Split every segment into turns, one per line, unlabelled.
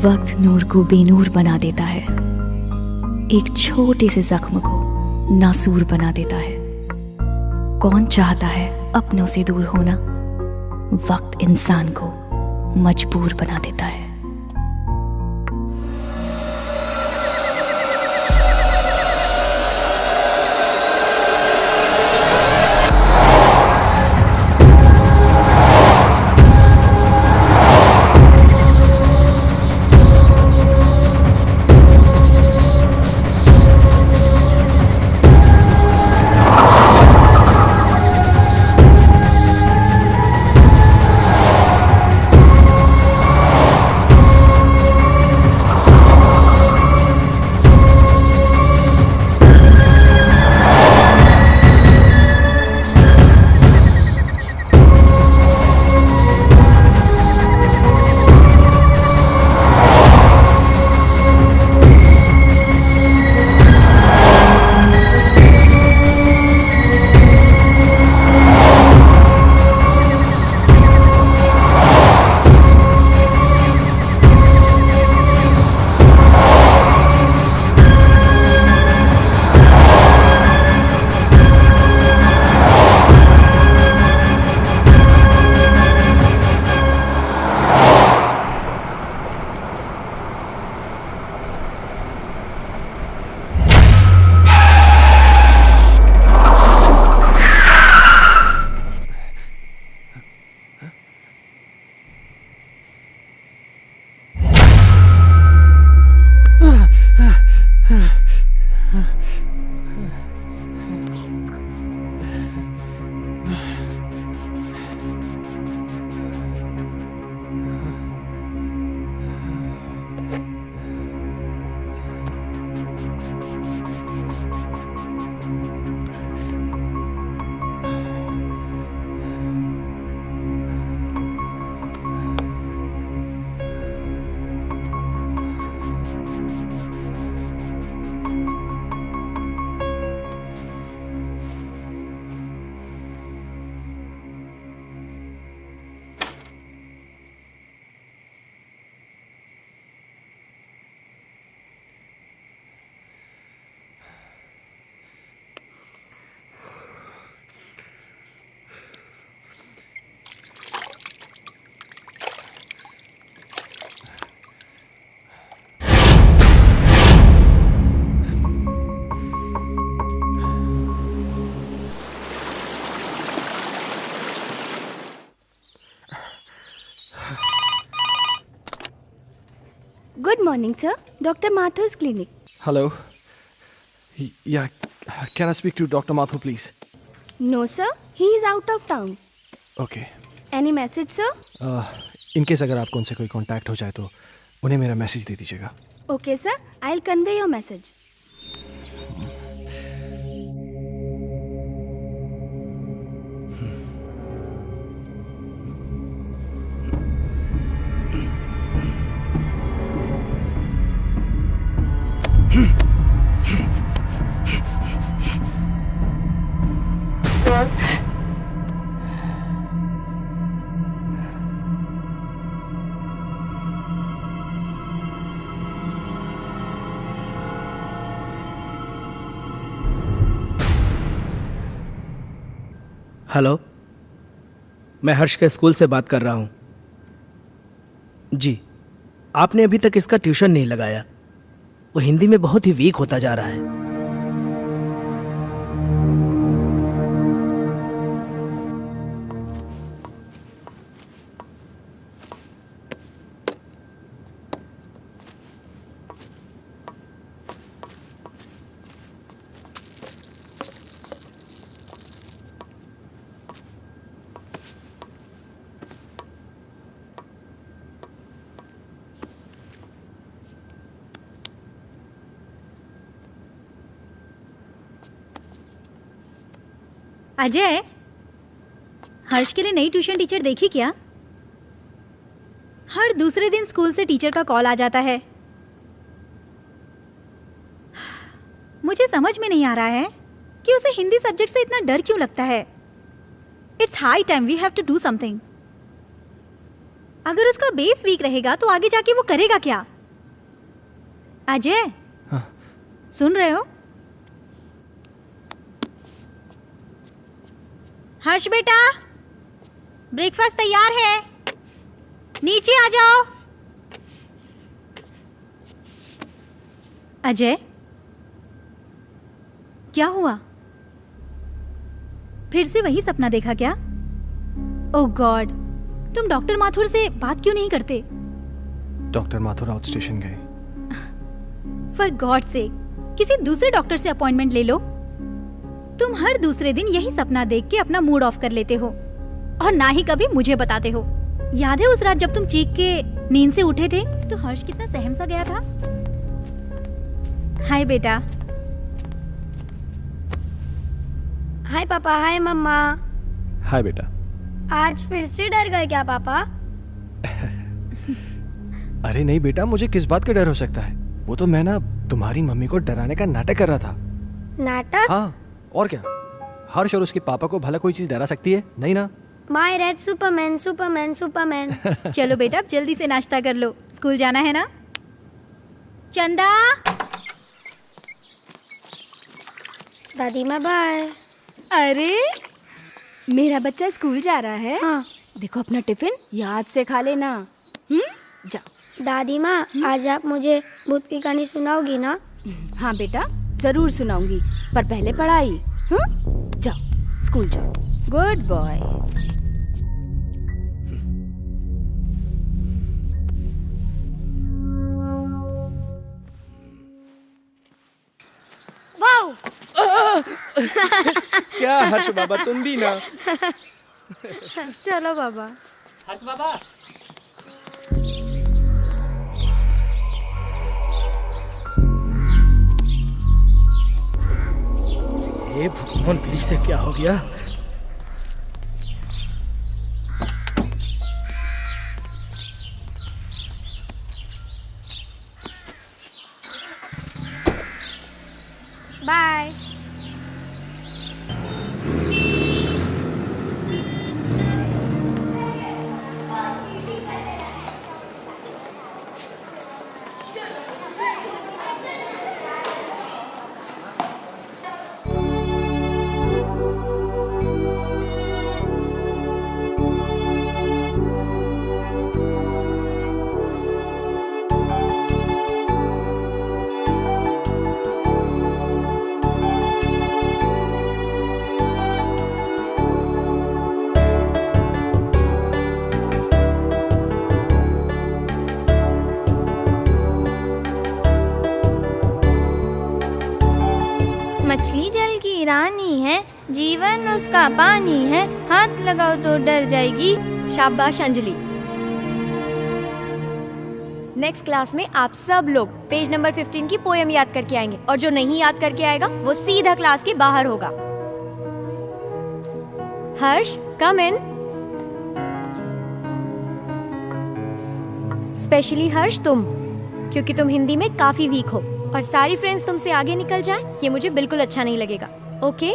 वक्त नूर को बेनूर बना देता है, एक छोटे से जख्म को नासूर बना देता है। कौन चाहता है अपनों से दूर होना? वक्त इंसान को मजबूर बना देता है।
Good morning, sir. Dr. Mathur's clinic.
Hello. Yeah, can I speak to Dr. Mathur, please?
No, sir. He is out of town.
Okay.
Any message, sir?
In case अगर आपको उनसे कोई कांटेक्ट हो जाए तो उन्हें मेरा मैसेज दे दीजिएगा.
Okay, sir. I'll convey your message.
Hello, मैं हर्ष के स्कूल से बात कर रहा हूँ। जी, आपने अभी तक इसका ट्यूशन नहीं लगाया। वो हिंदी में बहुत ही वीक होता जा रहा है।
अजय, हर्ष के लिए नई ट्यूशन टीचर देखी क्या? हर दूसरे दिन स्कूल से टीचर का कॉल आ जाता है। मुझे समझ में नहीं आ रहा है कि उसे हिंदी सब्जेक्ट से इतना डर क्यों लगता है। It's high time we have to do something. अगर उसका बेस वीक रहेगा तो आगे जाके वो करेगा क्या? अजय,
हाँ।
सुन रहे हो? हर्ष बेटा, ब्रेकफास्ट तैयार है, नीचे आ जाओ। अजय, क्या हुआ? फिर से वही सपना देखा क्या? ओह गॉड, तुम डॉक्टर माथुर से बात क्यों नहीं करते?
डॉक्टर माथुर आउट स्टेशन गए।
फॉर गॉड से किसी दूसरे डॉक्टर से अपॉइंटमेंट ले लो। तुम हर दूसरे दिन यही सपना देख के अपना मूड ऑफ कर लेते हो और ना ही कभी मुझे बताते हो। याद है उस रात जब तुम चीख के नींद से उठे थे तो हर्ष कितना सहम सा गया था? हाय बेटा।
हाय पापा, हाय मम्मा।
हाय बेटा।
आज फिर से डर गए क्या पापा?
अरे नहीं बेटा, मुझे किस बात का डर हो सकता है? वो तो मैं ना तुम्हारी मम्मी को डराने का नाटक कर रहा था।
नाटक?
हाँ, और क्या? हर्ष और उसके पापा को भला कोई चीज डरा सकती है? नहीं ना?
My red Superman, Superman, Superman.
चलो बेटा, अब जल्दी से नाश्ता कर लो, स्कूल जाना है ना। चंदा।
दादी माँ बाय।
अरे मेरा बच्चा स्कूल जा रहा है।
हाँ।
देखो अपना टिफिन याद से खा लेना। जा।
दादी माँ, आज आप मुझे भूत की कहानी सुनाओगी ना?
हाँ बेटा, जरूर सुनाऊंगी, पर पहले पढ़ाई। जाओ, स्कूल जाओ। Good boy.
वाओ!
क्या हर्ष बाबा, तुम भी ना?
चलो बाबा।
हर्ष बाबा। ये भगवान, फिर से क्या हो गया?
बाय।
मछली जल की रानी है, जीवन उसका पानी है, हाथ लगाओ तो डर जाएगी।
शाबाश अंजलि। नेक्स्ट क्लास में आप सब लोग पेज नंबर 15 की पोएम याद करके आएंगे और जो नहीं याद करके आएगा वो सीधा क्लास के बाहर होगा। हर्ष, कम इन। स्पेशली हर्ष तुम, क्योंकि तुम हिंदी में काफी वीक हो और सारी फ्रेंड्स तुमसे आगे निकल जाएं, ये मुझे बिल्कुल अच्छा नहीं लगेगा। ओके?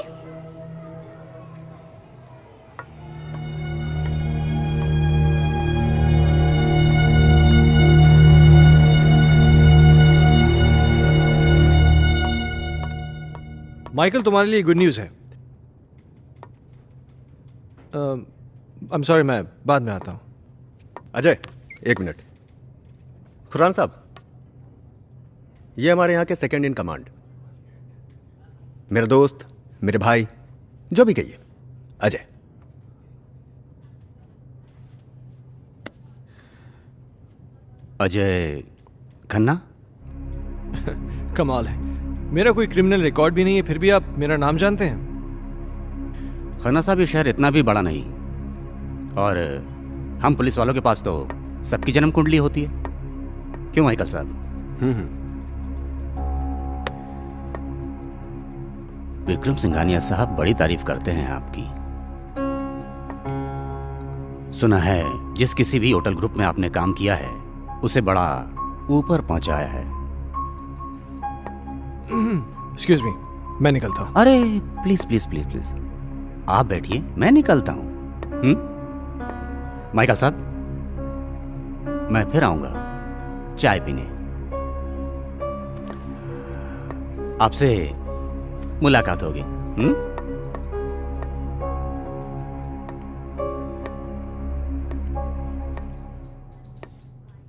माइकल, तुम्हारे लिए गुड न्यूज़ है। आई एम सॉरी, मैं बाद में आता हूँ।
अजय, एक मिनट। खुरान साहब, ये हमारे यहाँ के सेकंड इन कमांड, मेरे दोस्त, मेरे भाई, जो भी कहिए, अजय।
अजय खन्ना?
कमाल है, मेरा कोई क्रिमिनल रिकॉर्ड भी नहीं है, फिर भी आप मेरा नाम जानते हैं।
खन्ना साहब, ये शहर इतना भी बड़ा नहीं, और हम पुलिस वालों के पास तो सबकी जन्म कुंडली होती है। क्यों माइकल साहब? विक्रम सिंघानिया साहब बड़ी तारीफ करते हैं आपकी। सुना है जिस किसी भी होटल ग्रुप में आपने काम किया है उसे बड़ा ऊपर पहुंचाया है।
एक्सक्यूज मी, मैं निकलता हूँ।
अरे प्लीज प्लीज प्लीज प्लीज, आप बैठिए, मैं निकलता हूं। माइकल साहब, मैं फिर आऊंगा चाय पीने। आपसे मुलाकात होगी।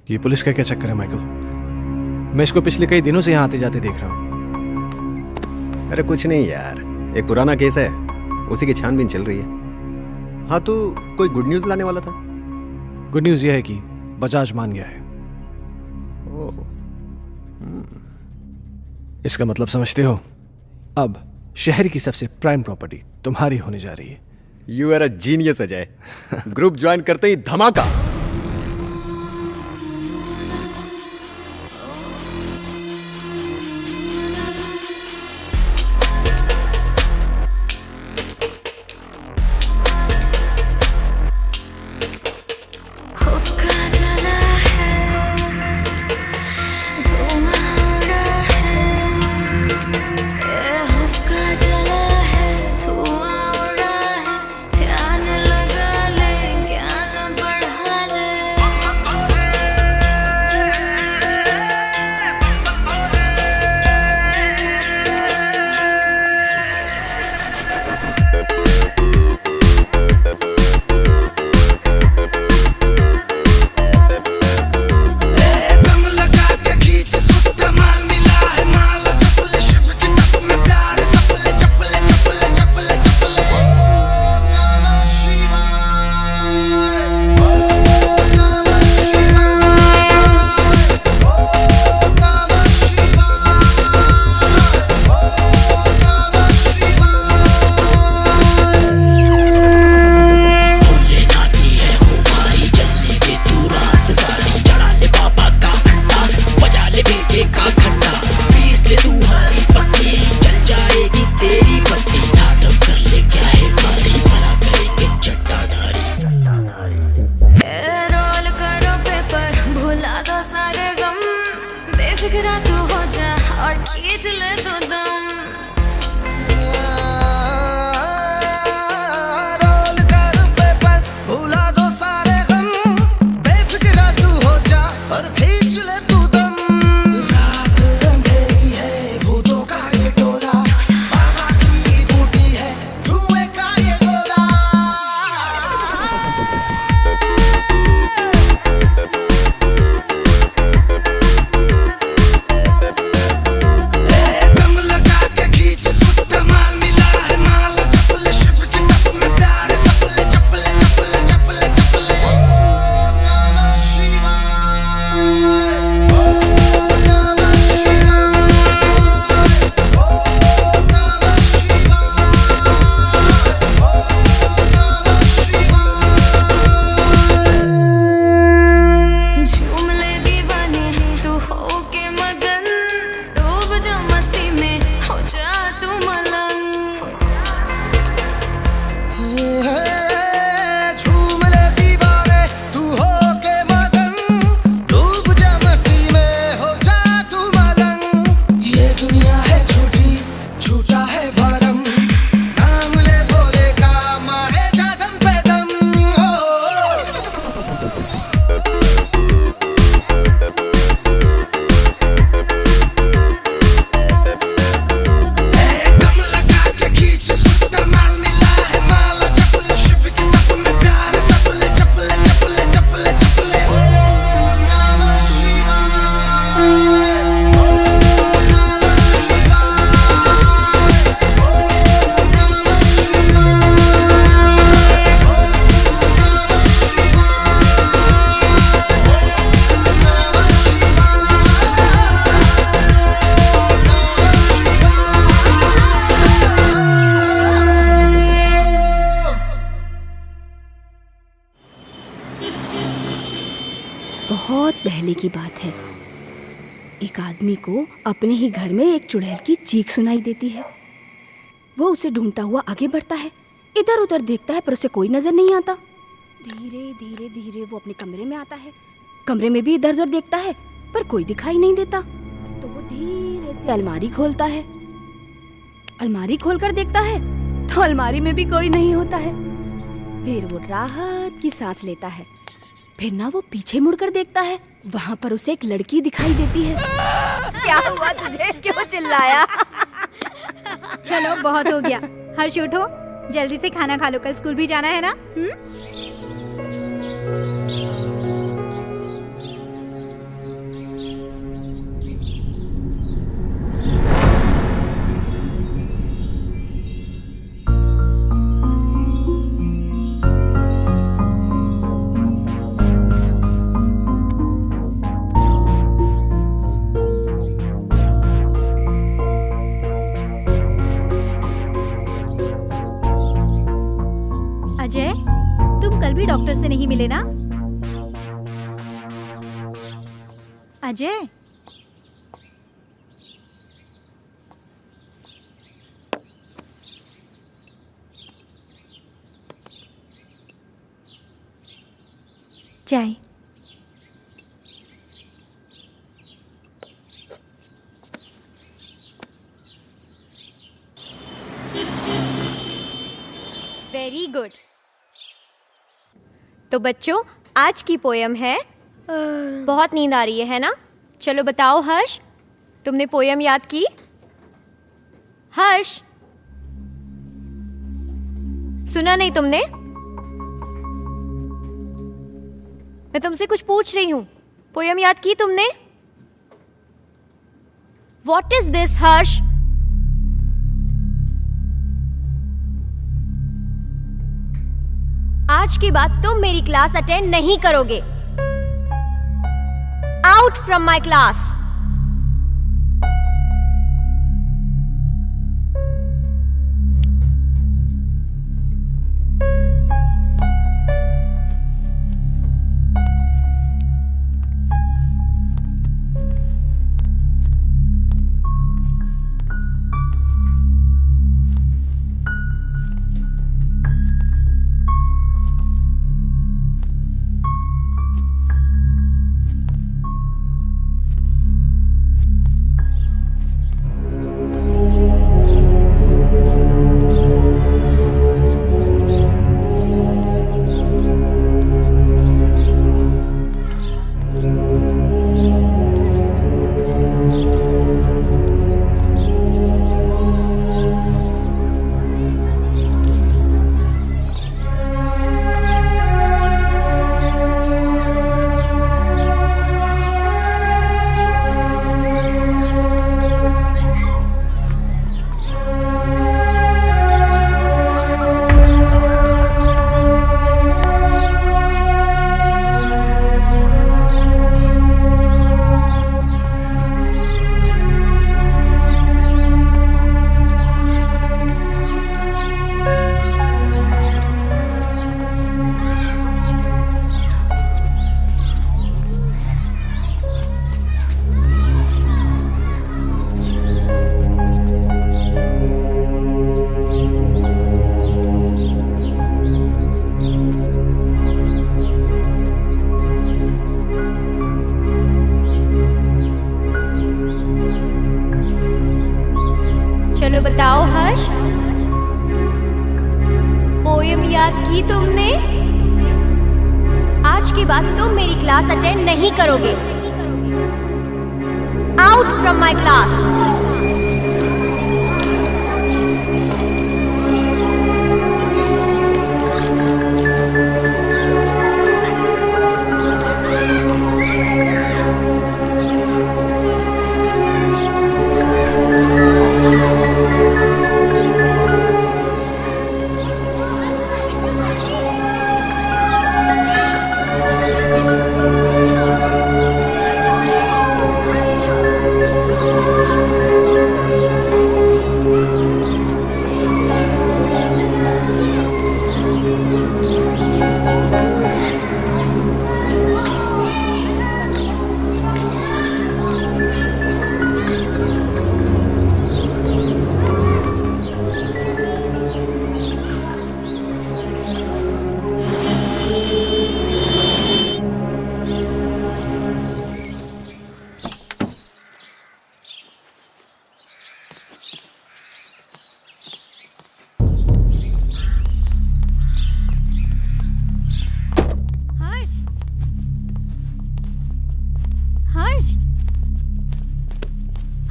ये पुलिस का क्या चक्कर है माइकल? मैं इसको पिछले कई दिनों से यहाँ आते जाते देख रहा हूँ।
अरे कुछ नहीं यार, एक पुराना केस है, उसी की छानबीन चल रही है। हाँ तो कोई गुड न्यूज लाने वाला था?
गुड न्यूज यह है कि बजाज मान गया है। इसका मतलब समझते हो? अब शहर की सबसे प्राइम प्रॉपर्टी तुम्हारी होने जा रही है।
You are a genius Ajay. Group join करते ही धमाका।
बहुत पहले की बात है। एक आदमी को अपने ही घर में एक चुड़ैल की चीख सुनाई देती है। वो उसे ढूंढता हुआ आगे बढ़ता है, इधर उधर देखता है पर उसे कोई नजर नहीं आता। धीरे धीरे धीरे वो अपने कमरे में आता है। कमरे में भी इधर उधर देखता है पर कोई दिखाई नहीं देता। तो वो धीरे से अलमारी खोलता है। अलमारी खोलकर देखता है तो अलमारी में भी कोई नहीं होता है। फिर वो राहत की सांस लेता है। फिर ना वो पीछे मुड़कर देखता है, वहाँ पर उसे एक लड़की दिखाई देती है। क्या हुआ तुझे, क्यों चिल्लाया?
चलो बहुत हो गया। हर्ष उठो, जल्दी से खाना खा लो, कल स्कूल भी जाना है ना। अजय, तुम कल भी डॉक्टर से नहीं मिले ना? अजय, चाय।
Very good. तो बच्चों, आज की पोयम है बहुत नींद आ रही है ना? चलो बताओ हर्ष, तुमने पोयम याद की? हर्ष, सुना नहीं तुमने? मैं तुमसे कुछ पूछ रही हूं। पोयम याद की तुमने? What is this, हर्ष? आज के बाद तुम मेरी क्लास अटेंड नहीं करोगे। Out from my class. चलो बताओ हर्ष, पोयम याद की तुमने? आज के बाद तुम मेरी क्लास अटेंड नहीं करोगे। Out from my class.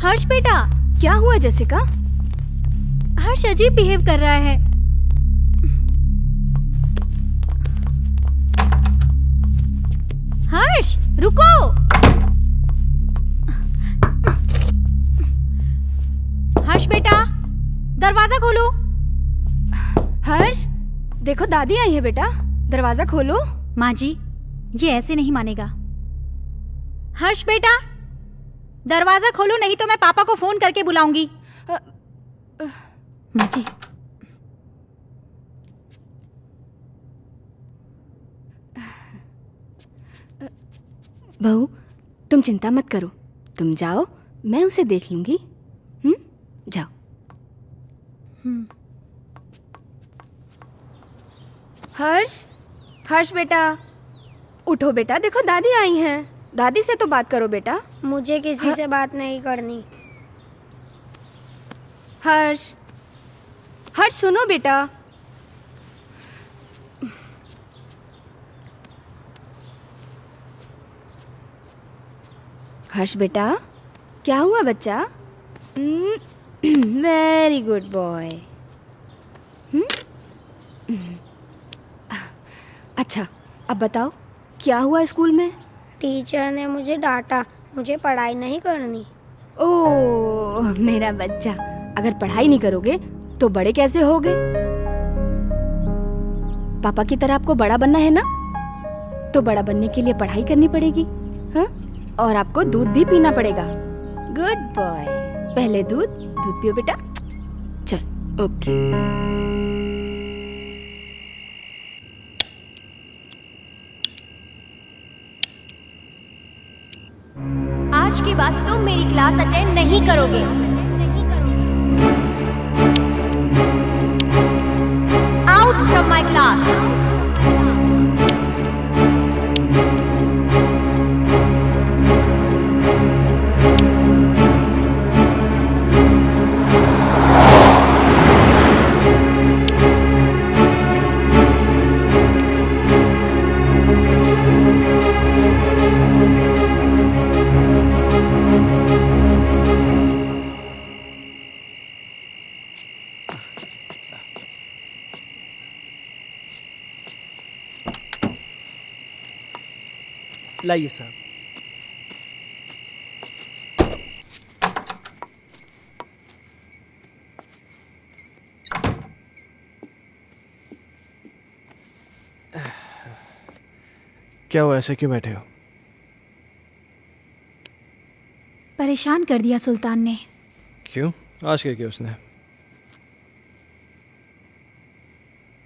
Harsh बेटा, क्या हुआ जैसिका? हर्ष अजीब बिहेव कर रहा है। हर्ष रुको। हर्ष बेटा दरवाजा खोलो।
हर्ष देखो दादी आई है बेटा, दरवाजा खोलो।
माँ जी ये ऐसे नहीं मानेगा। हर्ष बेटा दरवाजा खोलो, नहीं तो मैं पापा को फोन करके बुलाऊंगी। माँ जी
बहू तुम चिंता मत करो, तुम जाओ, मैं उसे देख लूंगी। जाओ। हर्ष हर्ष बेटा उठो बेटा, देखो दादी आई हैं। दादी से तो बात करो बेटा।
मुझे किसी से बात नहीं करनी।
हर्ष हर्ष सुनो बेटा। हर्ष बेटा क्या हुआ बच्चा? Very good boy. अच्छा अब बताओ क्या हुआ स्कूल में?
टीचर ने मुझे डांटा, मुझे पढ़ाई नहीं करनी।
ओह मेरा बच्चा, अगर पढ़ाई नहीं करोगे तो बड़े कैसे होगे? पापा की तरह आपको बड़ा बनना है ना, तो बड़ा बनने के लिए पढ़ाई करनी पड़ेगी। हाँ, और आपको दूध भी पीना पड़ेगा। गुड बॉय, पहले दूध पियो बेटा। चल ओके।
आज के बाद तुम मेरी क्लास अटेंड नहीं करोगे। Out from my class.
लाइए साहब।
क्या हुआ, ऐसे क्यों बैठे हो?
परेशान कर दिया सुल्तान ने।
क्यों? आज क्या किया उसने?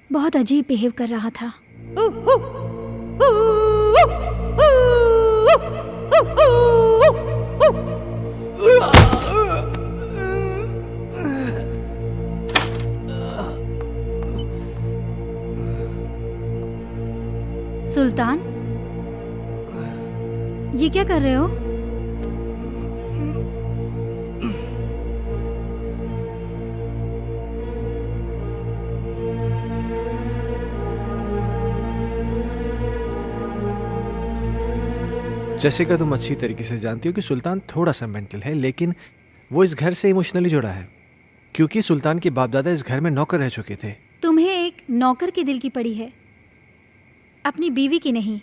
बहुत अजीब बिहेव कर रहा था। सुल्तान ये क्या कर रहे हो?
जैसिका तुम अच्छी तरीके से जानती हो कि सुल्तान थोड़ा सा मेंटल है, लेकिन वो इस घर से इमोशनली जुड़ा है क्योंकि सुल्तान के बाप दादा इस घर में नौकर रह चुके थे।
तुम्हें एक नौकर के दिल की पड़ी है, अपनी बीवी की नहीं।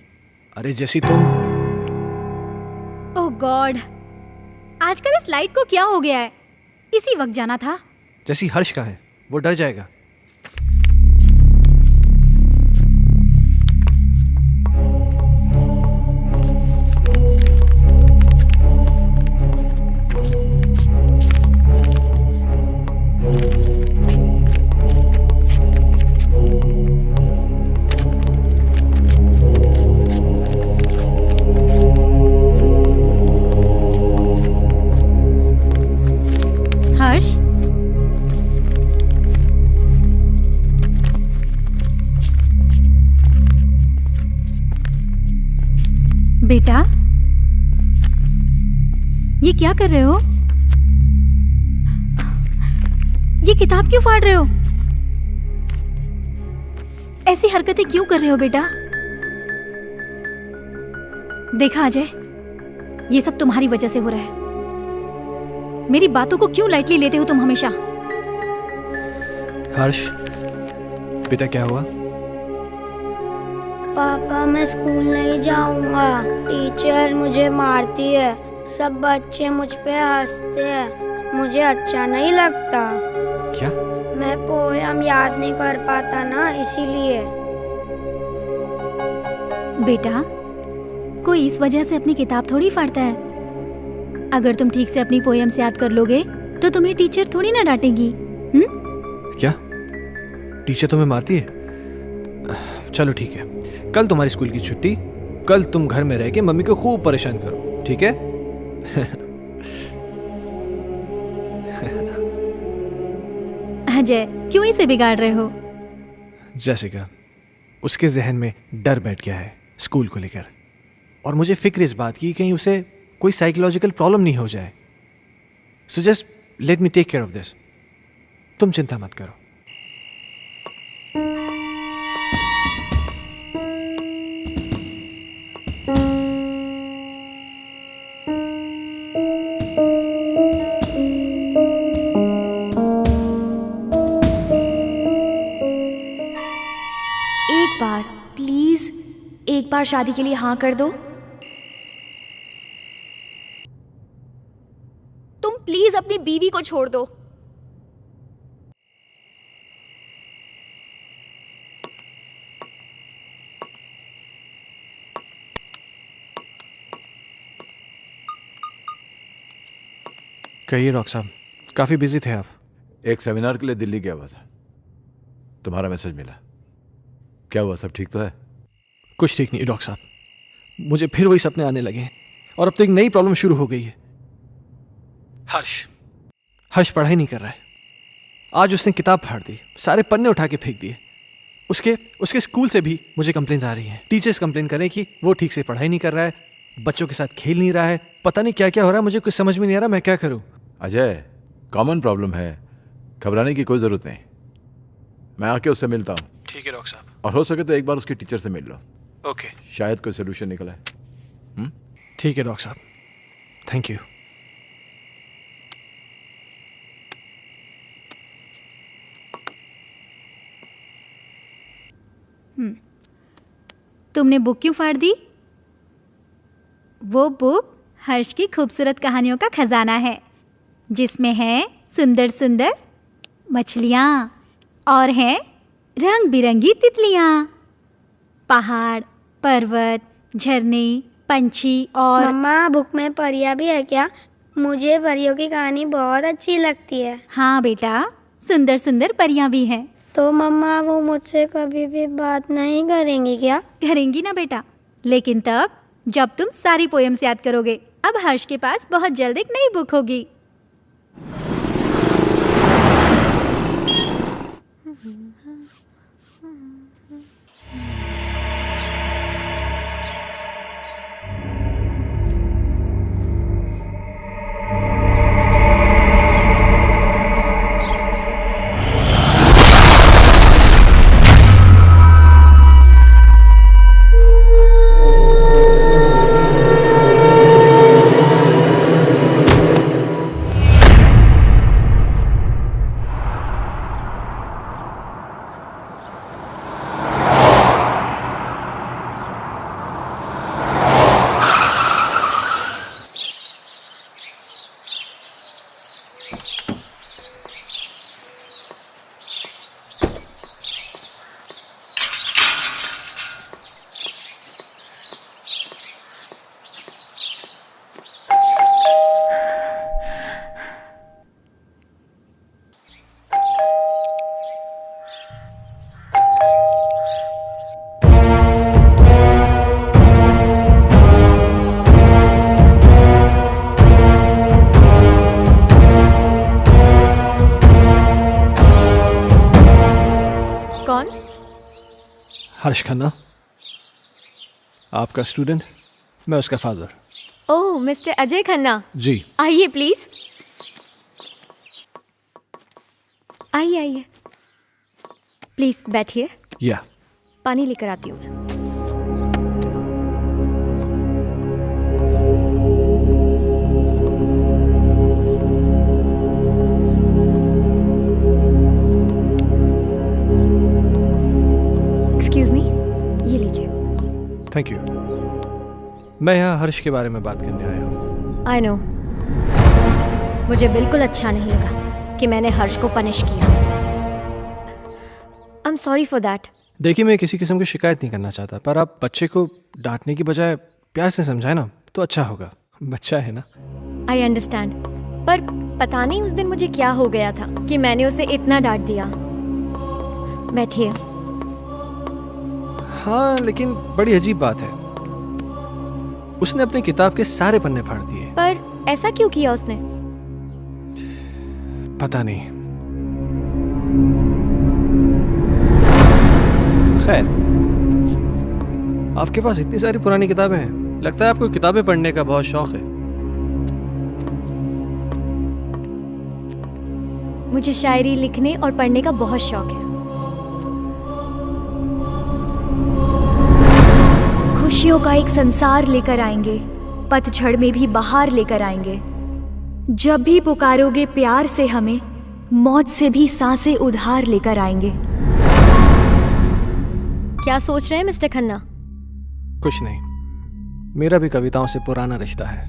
अरे जैसी तुम।
ओह गॉड, आजकल इस लाइट को क्या हो गया है? इसी वक्त जाना था।
जैसी हर्ष का है, वो डर जाएगा।
हर्ष बेटा ये क्या कर रहे हो? ये किताब क्यों फाड़ रहे हो? ऐसी हरकतें क्यों कर रहे हो बेटा? देखा अजय, ये सब तुम्हारी वजह से हो रहा है। मेरी बातों को क्यों लाइटली लेते हो तुम हमेशा?
हर्ष, बेटा क्या हुआ?
पापा मैं स्कूल नहीं जाऊंगा, टीचर मुझे मारती है, सब बच्चे मुझ पे हंसते हैं, मुझे अच्छा नहीं लगता।
क्या?
मैं पोयम याद नहीं कर पाता ना, इसीलिए।
बेटा, कोई इस वजह से अपनी किताब थोड़ी फाड़ता है। अगर तुम ठीक से अपनी पोएम्स याद कर लोगे तो तुम्हें टीचर थोड़ी ना डांटेगी।
क्या टीचर तुम्हें मारती है? चलो ठीक है, कल तुम्हारी स्कूल की छुट्टी, कल तुम घर में रह के मम्मी को खूब परेशान करो, ठीक है?
अजय, क्यों इसे बिगाड़ रहे हो?
जैसिका, उसके जहन में डर बैठ गया है स्कूल को लेकर, और मुझे फिक्र इस बात की कहीं उसे कोई साइकोलॉजिकल प्रॉब्लम नहीं हो जाए। So just let me take care of this. तुम चिंता मत करो।
एक बार प्लीज, एक बार शादी के लिए हाँ कर दो। तुम प्लीज अपनी बीवी को छोड़ दो।
कहिए डॉक्टर साहब, काफी बिजी थे आप।
एक सेमिनार के लिए दिल्ली गया हुआ था, तुम्हारा मैसेज मिला। क्या हुआ, सब ठीक तो है?
कुछ ठीक नहीं डॉक्टर साहब, मुझे फिर वही सपने आने लगे हैं और अब तो एक नई प्रॉब्लम शुरू हो गई है। हर्ष पढ़ाई नहीं कर रहा है। आज उसने किताब फाड़ दी, सारे पन्ने उठा के फेंक दिए। उसके स्कूल से भी मुझे कंप्लेंट्स आ रही हैं। टीचर्स कंप्लेन कर रहे हैं कि वो ठीक से पढ़ाई नहीं कर रहा है, बच्चों के साथ खेल नहीं रहा है, पता नहीं क्या क्या हो रहा है। मुझे कुछ समझ में नहीं आ रहा, मैं क्या करूं?
अजय, कॉमन प्रॉब्लम है, घबराने की कोई जरूरत नहीं। मैं आके उससे मिलता हूँ।
ठीक है डॉक्टर साहब।
और हो सके तो एक बार उसके टीचर से मिल लो।
ओके,
शायद कोई सोल्यूशन निकला है।
ठीक है डॉक्टर साहब, थैंक यू।
तुमने बुक क्यों फाड़ दी? वो बुक हर्ष की खूबसूरत कहानियों का खजाना है, जिसमें है सुंदर सुंदर मछलियाँ और हैं रंग बिरंगी तितलियाँ, पहाड़, पर्वत, झरने, पंछी और।
मम्मा, बुक में परियां भी है क्या? मुझे परियों की कहानी बहुत अच्छी लगती है।
हाँ बेटा, सुंदर सुंदर परियां भी हैं।
तो मम्मा, वो मुझसे कभी भी बात नहीं करेंगी क्या?
करेंगी ना बेटा, लेकिन तब जब तुम सारी पोएम्स याद करोगे। अब हर्ष के पास बहुत जल्द एक नई बुक होगी।
हर्ष खन्ना, आपका स्टूडेंट, मैं उसका फादर।
ओह, मिस्टर अजय खन्ना।
जी
आइए प्लीज, आइए आइए, प्लीज बैठिए।
या
पानी लेकर आती हूँ मैं। एक्सक्यूज मी, ये लीजिए।
Thank you. मैं यहाँ हर्ष के बारे में बात करने आया हूँ।
आई नो, मुझे बिल्कुल अच्छा नहीं लगा कि मैंने हर्ष को पनिश किया। I am sorry for that.
देखिए, मैं किसी किस्म की शिकायत नहीं करना चाहता, पर आप बच्चे को डांटने की बजाय प्यार से समझाए ना तो अच्छा होगा। बच्चा है ना।
आई अंडरस्टैंड, पर पता नहीं उस दिन मुझे क्या हो गया था कि मैंने उसे इतना डांट दिया। बैठिए।
हाँ, लेकिन बड़ी अजीब बात है, उसने अपनी किताब के सारे पन्ने फाड़ दिए।
पर ऐसा क्यों किया उसने?
पता नहीं। खैर, आपके पास इतनी सारी पुरानी किताबें हैं, लगता है आपको किताबें पढ़ने का बहुत शौक है।
मुझे शायरी लिखने और पढ़ने का बहुत शौक है। खुशियों का एक संसार लेकर आएंगे, पतझड़ में भी बहार लेकर आएंगे। जब भी पुकारोगे प्यार से हमें, मौत से भी सांसें उधार लेकर आएंगे। क्या सोच रहे हैं मिस्टर खन्ना?
कुछ नहीं, मेरा भी कविताओं से पुराना रिश्ता है।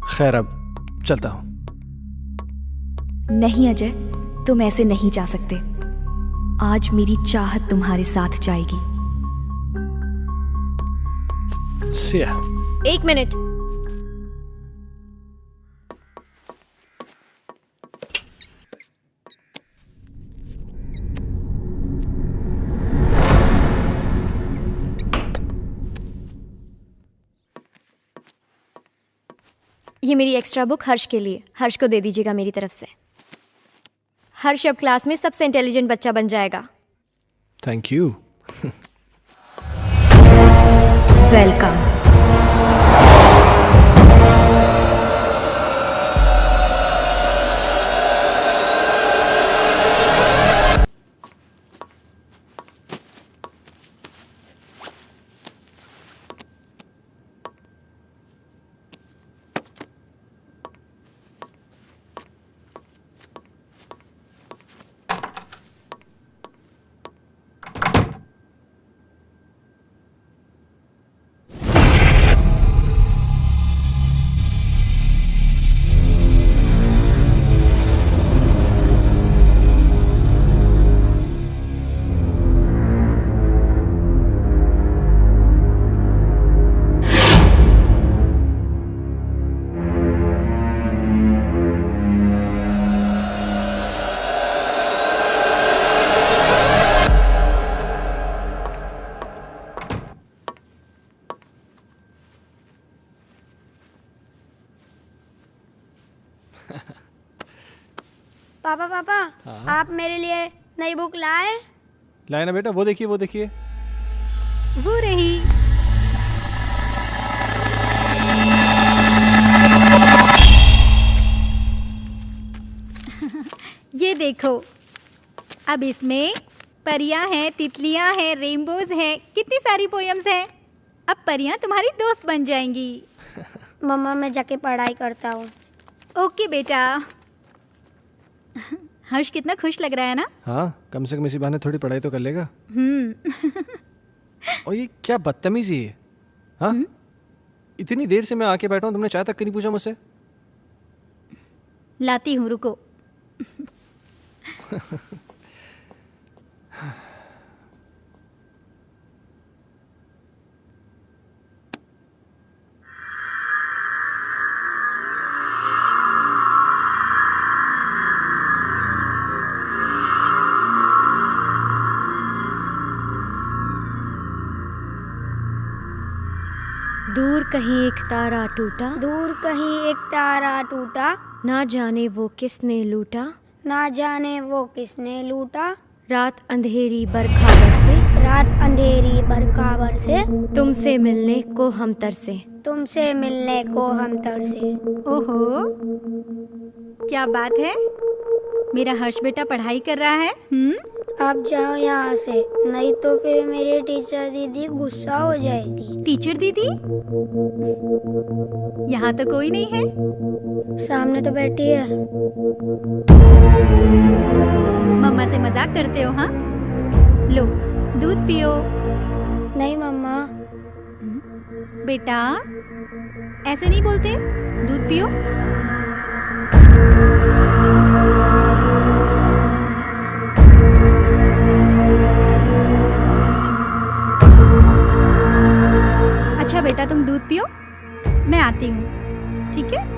खैर, अब चलता हूं।
नहीं अजय, तुम ऐसे नहीं जा सकते। आज मेरी चाहत तुम्हारे साथ जाएगी।
सिया।
एक मिनट। ये मेरी एक्स्ट्रा बुक हर्ष के लिए। हर्ष को दे दीजिएगा मेरी तरफ से। हर्ष अब क्लास में सबसे इंटेलिजेंट बच्चा बन जाएगा।
Thank you.
वेलकम।
पापा पापा, आप मेरे लिए नई बुक लाए?
लाए ना बेटा, वो देखिए वो देखिए।
वो रही। ये देखो, अब इसमें परियां हैं, तितलियां हैं, रेनबोज हैं, कितनी सारी पोयम्स हैं। अब परियां तुम्हारी दोस्त बन जाएंगी।
मम्मा, मैं जाके पढ़ाई करता हूँ।
ओके बेटा। हर्ष कितना खुश लग रहा है ना?
हाँ, कम से कम इसी बहाने थोड़ी पढ़ाई तो कर लेगा। और ये क्या बदतमीजी है? हाँ, इतनी देर से मैं आके बैठा हूँ, तुमने चाय तक नहीं पूछा मुझसे।
लाती हूँ, रुको।
दूर कहीं एक तारा टूटा,
दूर कहीं एक तारा टूटा,
ना जाने वो किसने लूटा,
ना जाने वो किसने लूटा।
रात अंधेरी बरखा बरसे,
रात अंधेरी बरखा बरसे,
तुमसे मिलने को हम तरसे,
तुमसे मिलने को हम तरसे।
ओहो, क्या बात है। मेरा हर्ष बेटा पढ़ाई कर रहा है।
आप जाओ यहाँ से, नहीं तो फिर मेरी टीचर दीदी गुस्सा हो जाएगी।
टीचर दीदी? यहाँ तो कोई नहीं है।
सामने तो बैठी है।
मम्मा से मजाक करते हो? हाँ, लो दूध पियो।
नहीं मम्मा।
बेटा ऐसे नहीं बोलते, दूध पियो। अच्छा बेटा तुम दूध पियो, मैं आती हूँ, ठीक है?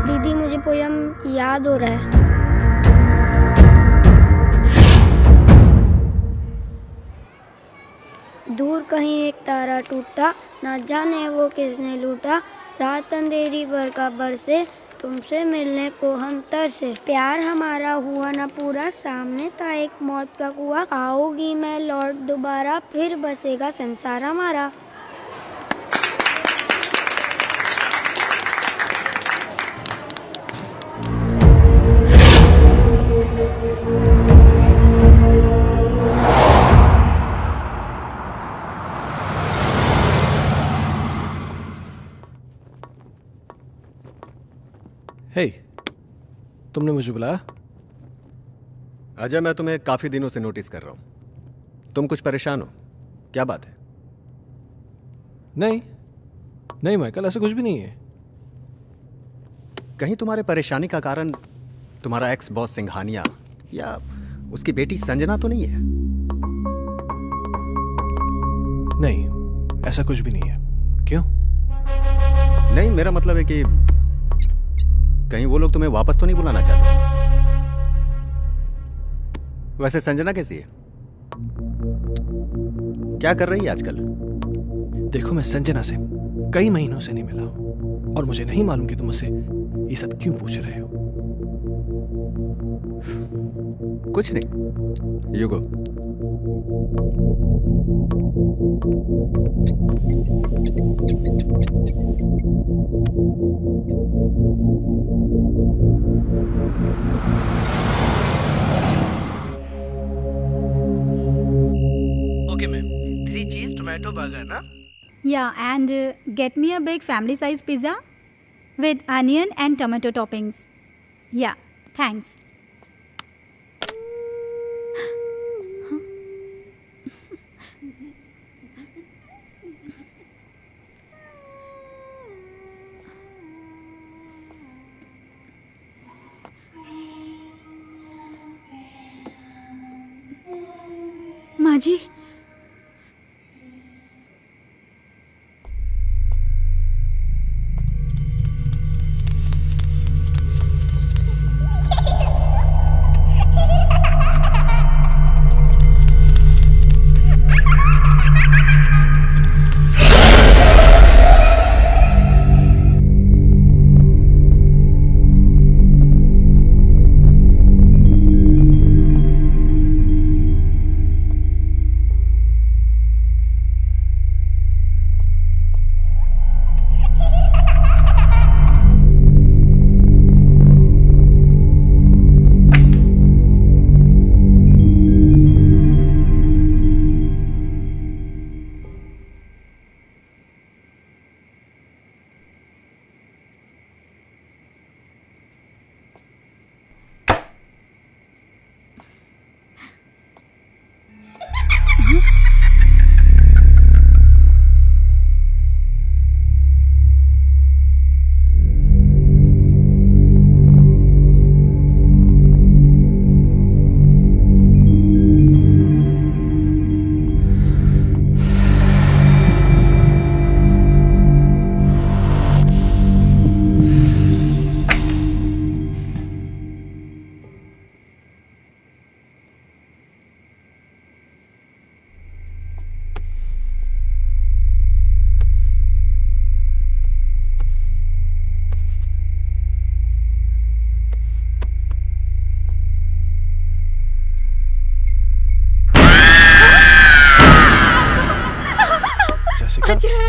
दीदी मुझे पोयम याद हो रहा है। दूर कहीं एक तारा टूटा, ना जाने वो किसने लूटा। रात अंधेरी बरखा बरसे, तुमसे मिलने को हम तरसे। प्यार हमारा हुआ ना पूरा, सामने था एक मौत का कुआं। आओगी मैं लौट दोबारा, फिर बसेगा संसार हमारा।
हे, तुमने मुझे बुलाया?
अजय, मैं तुम्हें काफी दिनों से नोटिस कर रहा हूं। तुम कुछ परेशान हो, क्या बात है?
नहीं नहीं माइकल, ऐसा कुछ भी नहीं है।
कहीं तुम्हारे परेशानी का कारण तुम्हारा एक्स बॉस सिंघानिया या उसकी बेटी संजना तो नहीं है?
नहीं, ऐसा कुछ भी नहीं है। क्यों?
नहीं, मेरा मतलब है कि कहीं वो लोग तुम्हें वापस तो नहीं बुलाना चाहते? वैसे संजना कैसी है? क्या कर रही है आजकल?
देखो, मैं संजना से कई महीनों से नहीं मिला हूं और मुझे नहीं मालूम कि तुम मुझसे ये सब क्यों पूछ रहे हो।
कुछ नहीं, यू गो।
ओके मैम, 3 चीज टोमेटो बर्गर ना?
Yeah, and get me a big family size pizza with onion and tomato toppings. Yeah, thanks. माँ जी,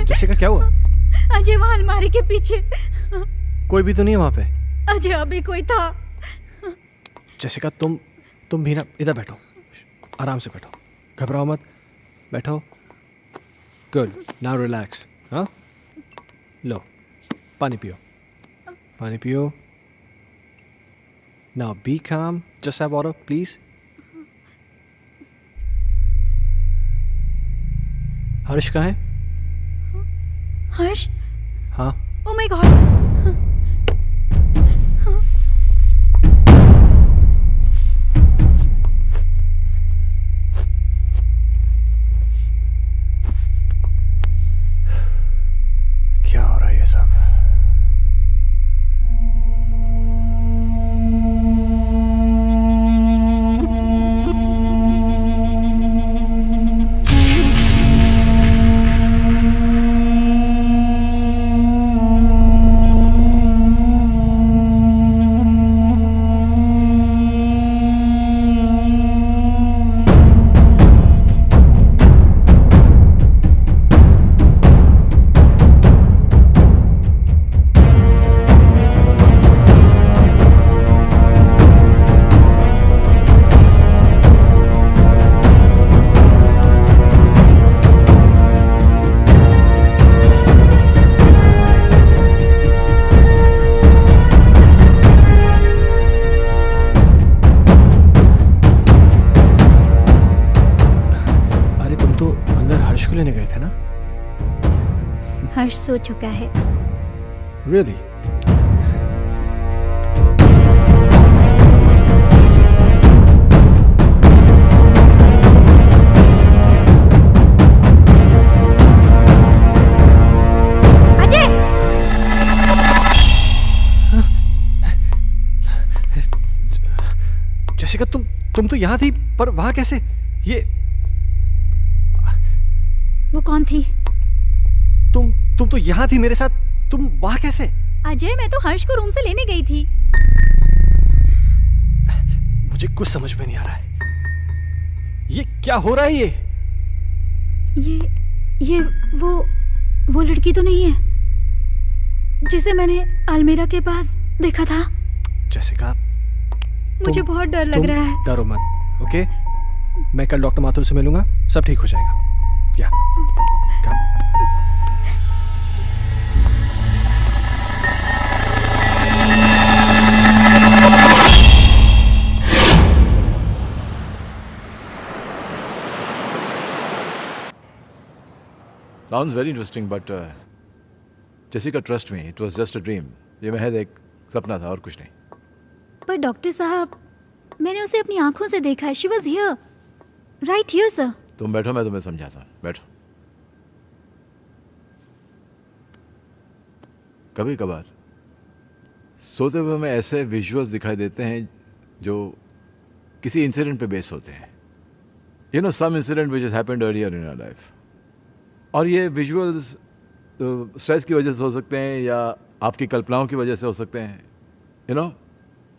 जैसिका, क्या हुआ?
अजय वहाँ अलमारी के पीछे
कोई भी तो नहीं है वहां पे?
अजय अभी कोई था।
जैसिका तुम भी ना इधर बैठो, आराम से बैठो, घबराओ मत, बैठो। Good, now relax. हाँ, लो पानी पियो, पानी पियो। नाउ बी काम, जस्ट हैव वाटर प्लीज। हर्ष कहाँ है?
हर्ष?
हाँ।
ओह माय गॉड।
क्या हो रहा है ये सब? लेने गए थे ना?
हर्ष सो चुका है।
Really?
अजय!
जैसिका तुम तो यहाँ थी, पर वहां कैसे? ये
वो कौन थी?
तुम तो यहाँ थी मेरे साथ, तुम वहां कैसे?
अजय, मैं तो हर्ष को रूम से लेने गई थी।
मुझे कुछ समझ में नहीं आ रहा है, ये क्या हो रहा है?
ये वो लड़की तो नहीं है जिसे मैंने अलमीरा के पास देखा था?
जैसिका,
मुझे बहुत डर लग रहा है।
डरो मत, ओके? मैं कल डॉक्टर माथुर से मिलूंगा, सब ठीक हो जाएगा। क्या?
Sounds very interesting, but Jessica, trust me, it was just a dream. ये महज एक सपना था और कुछ नहीं।
पर डॉक्टर साहब, मैंने उसे अपनी आंखों से देखा है। She was here, right here, sir.
तुम बैठो, मैं तुम्हें समझाता हूँ, बैठो। कभी कभार सोते हुए हमें ऐसे विजुअल्स दिखाई देते हैं जो किसी इंसिडेंट पे बेस होते हैं। You know, some incident which has happened earlier in our life. और ये विजुअल्स स्ट्रेस की वजह से हो सकते हैं या आपकी कल्पनाओं की वजह से हो सकते हैं। You no,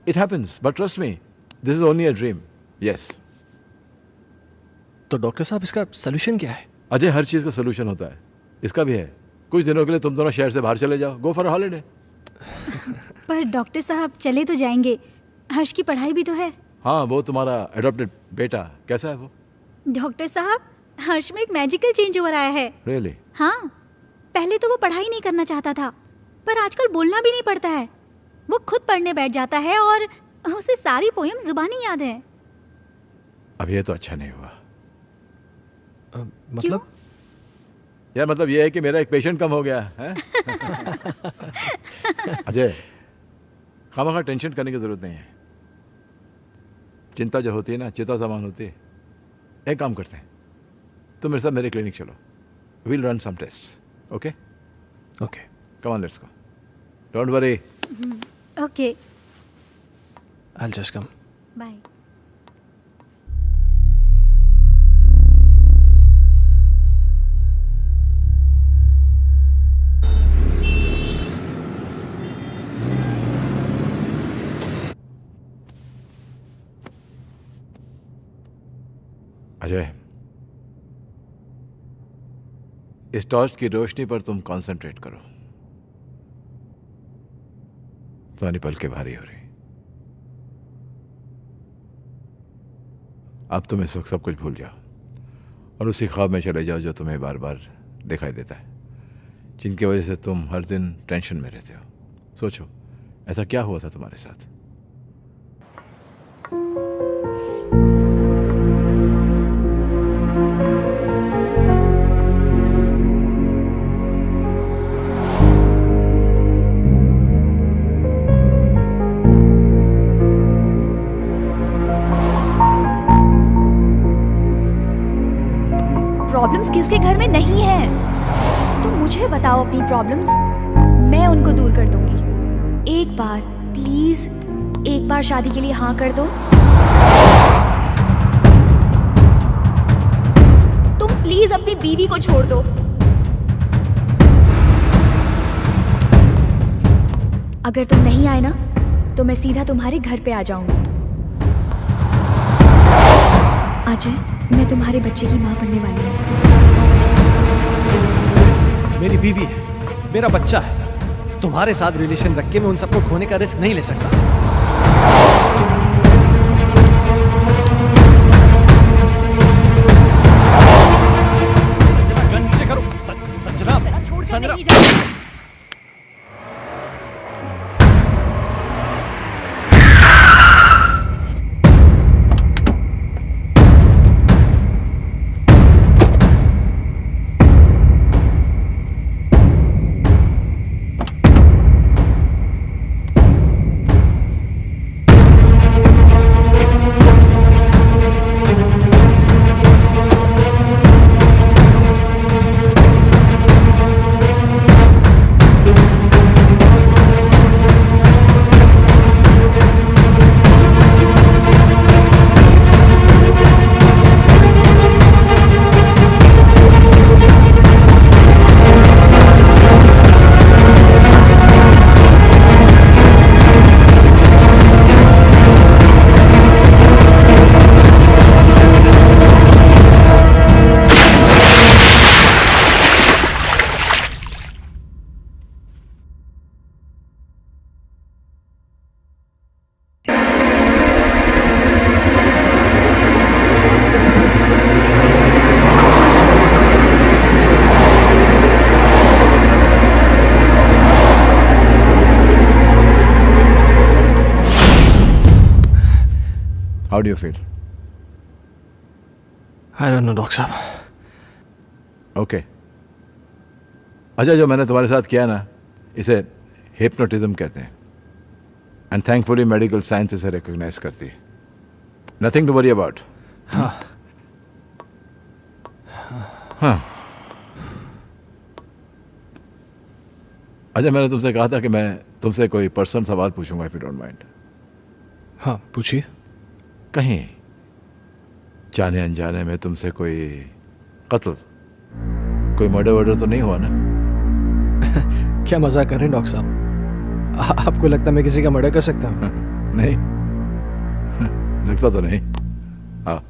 it happens, but trust me, this is only a dream. Yes.
तो डॉक्टर साहब, इसका सोल्यूशन क्या है?
अजय, हर चीज़ का सोल्यूशन होता है, इसका भी है। कुछ दिनों के लिए तुम दोनों शहर से बाहर चले जाओ, गो फॉर हॉलीडे।
पर डॉक्टर साहब, चले तो जाएंगे, हर्ष की पढ़ाई भी तो है।
हाँ, वो तुम्हारा एडॉप्टेड बेटा कैसा है वो?
डॉक्टर साहब, हर्ष में एक मैजिकल चेंज ओवर आया है।
Really?
हाँ, पहले तो वो पढ़ाई नहीं करना चाहता था, पर आजकल बोलना भी नहीं पड़ता है। वो खुद पढ़ने बैठ जाता है और उसे सारी पोएम जुबानी याद है।
अब ये तो अच्छा नहीं हुआ।
मतलब?
यार, मतलब ये है कि मेरा एक पेशेंट कम हो गया है। अजय, खामखा टेंशन करने की जरूरत नहीं है। चिंता जो होती है ना, चिता समान होती है। एक काम करते हैं, तुम मेरे साथ मेरे क्लिनिक चलो, we'll run some tests, okay?
Okay,
come on, let's go, don't worry.
Okay,
I will just come.
Bye.
Ajay, इस टॉर्च की रोशनी पर तुम कंसंट्रेट करो। तुम्हारी पलकें भारी हो रही। अब तुम इस वक्त सब कुछ भूल जाओ और उसी ख्वाब में चले जाओ जो तुम्हें बार बार दिखाई देता है, जिनकी वजह से तुम हर दिन टेंशन में रहते हो। सोचो ऐसा क्या हुआ था तुम्हारे साथ।
प्रॉब्लम्स किसके घर में नहीं है? तुम मुझे बताओ अपनी प्रॉब्लम्स, मैं उनको दूर कर दूंगी। एक बार प्लीज, एक बार शादी के लिए हाँ कर दो। तुम प्लीज अपनी बीवी को छोड़ दो। अगर तुम नहीं आए ना तो मैं सीधा तुम्हारे घर पे आ जाऊंगी। अजय, मैं तुम्हारे बच्चे की माँ बनने वाली हूँ।
मेरी बीवी है, मेरा बच्चा है। तुम्हारे साथ रिलेशन रख के मैं उन सबको खोने का रिस्क नहीं ले सकता। संजना, गन नीचे करो। Sanjana, Sanjana. How do you feel? I don't know, doctor साहब।
ओके अच्छा, जो मैंने तुम्हारे साथ किया ना, इसे हिप्नोटिज्म कहते हैं। एंड थैंकफुली मेडिकल साइंस इसे रिकॉग्नाइज करती है। Nothing to worry about. हाँ अच्छा, मैंने तुमसे कहा था कि मैं तुमसे कोई पर्सनल सवाल पूछूंगा, इफ यू डोंट माइंड।
हाँ पूछिए।
कहीं जाने अनजाने में तुमसे कोई कत्ल, कोई मर्डर वर्डर तो नहीं हुआ ना?
क्या मजाक कर रहे हैं डॉक्टर साहब? आपको लगता है मैं किसी का मर्डर कर सकता हूँ?
नहीं लगता तो नहीं। हाँ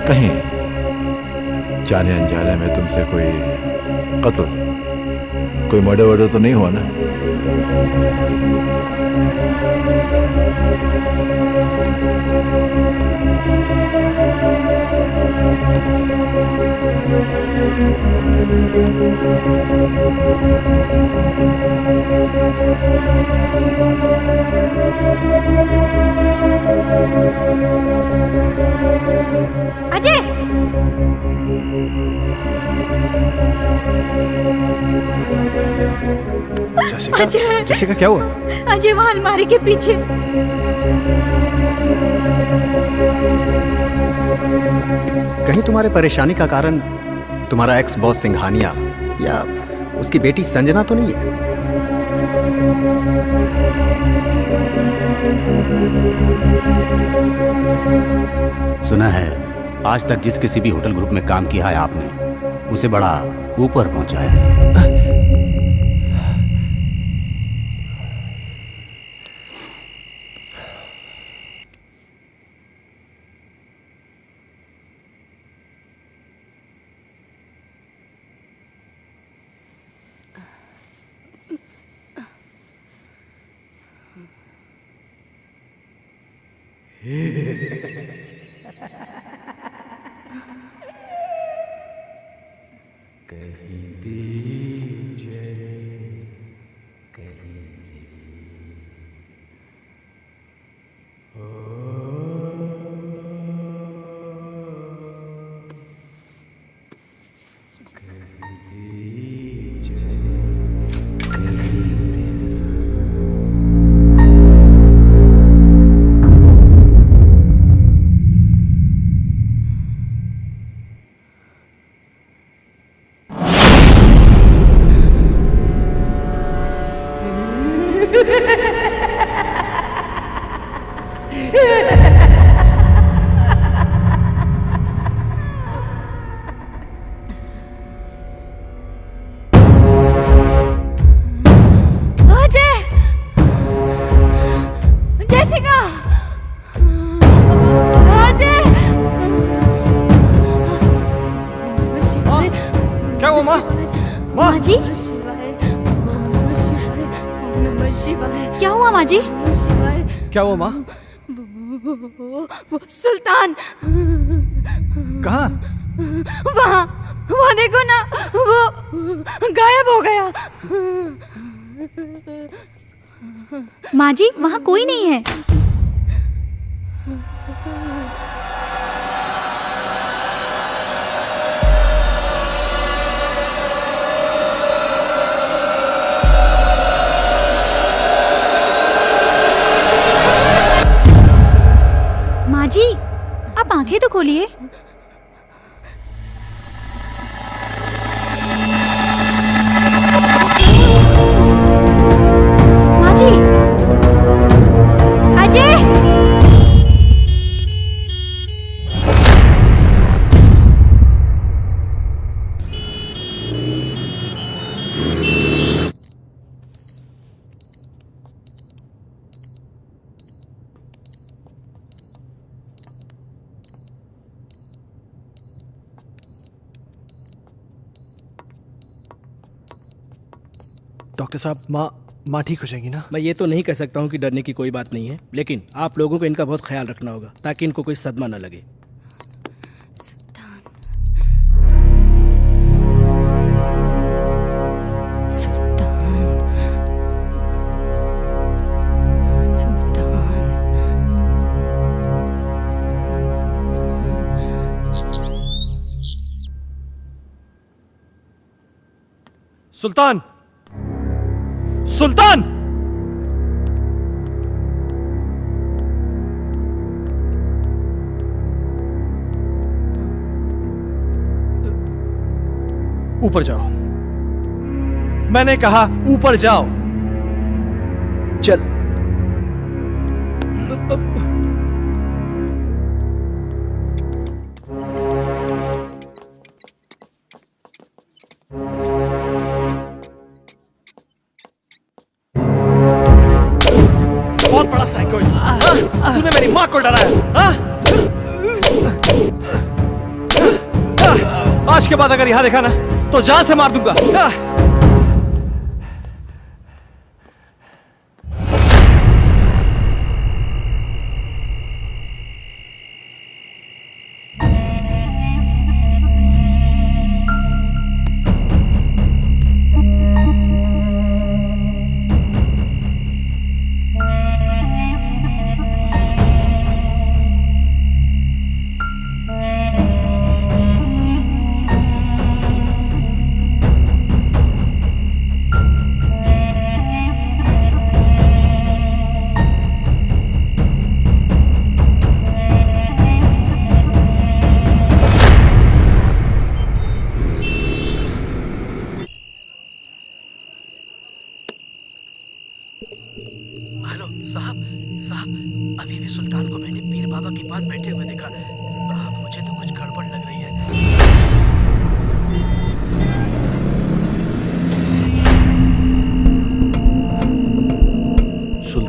कहीं जाने अनजाने में तुमसे कोई कत्ल, कोई मर्डर वर्डर तो नहीं हुआ ना?
अजय!
जैसिका, जैसिका क्या हुआ?
अजय वहां अलमारी के पीछे।
कहीं तुम्हारे परेशानी का कारण तुम्हारा एक्स बॉस सिंघानिया या उसकी बेटी संजना तो नहीं है?
सुना है आज तक जिस किसी भी होटल ग्रुप में काम किया है आपने, उसे बड़ा ऊपर पहुंचाया है।
क्या हुआ माँ?
वो सुल्तान
कहाँ?
वहाँ देखो ना, वो गायब हो गया।
माँ जी, वहाँ कोई नहीं है। माँ जी, आप आंखें तो खोलिए। माँ जी, अजय!
डॉक्टर साहब, माँ ठीक हो जाएगी ना?
मैं ये तो नहीं कह सकता हूँ कि डरने की कोई बात नहीं है, लेकिन आप लोगों को इनका बहुत ख्याल रखना होगा ताकि इनको कोई सदमा न लगे।
सुल्तान! सुल्तान! ऊपर जाओ। मैंने कहा ऊपर जाओ।
चल।
बहुत बड़ा साइको है। तूने मेरी माँ को डराया। आज के बाद अगर यहां देखा ना तो जान से मार दूंगा।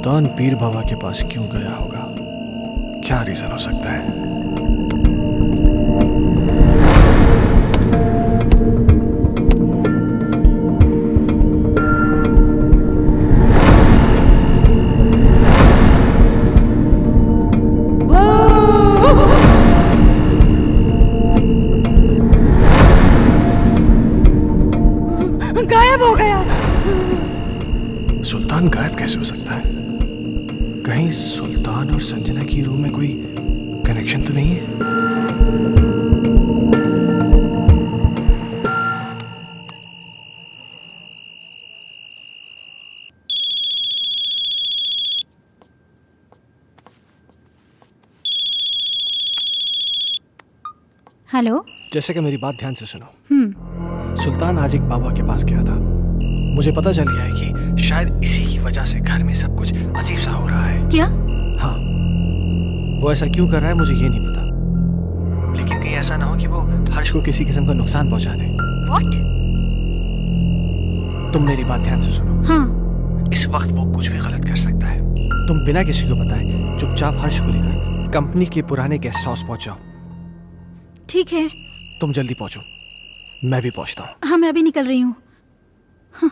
सुल्तान पीर बाबा के पास क्यों गया होगा? क्या रीजन हो सकता है?
गायब हो गया।
सुल्तान गायब कैसे हो सकता है? कहीं सुल्तान और संजना की रूम में कोई कनेक्शन तो नहीं है?
हेलो।
जैसे कि मेरी बात ध्यान से सुनो। सुल्तान आज एक बाबा के पास गया था। मुझे पता चल गया है कि शायद इसी की वजह से घर में सब कुछ अजीब सा हो रहा है।
क्या?
हाँ, वो ऐसा क्यों कर रहा है मुझे ये नहीं पता, लेकिन कहीं ऐसा ना हो कि वो हर्ष को किसी किस्म का नुकसान पहुंचा दे।
What?
तुम मेरी बात ध्यान से सुनो।
हाँ।
इस वक्त वो कुछ भी गलत कर सकता है। तुम बिना किसी को बताए चुपचाप हर्ष को लेकर कंपनी के पुराने गेस्ट हाउस पहुंच जाओ।
ठीक है।
तुम जल्दी पहुंचो, मैं भी पहुंचता हूँ।
हाँ, मैं अभी निकल रही हूँ। हाँ।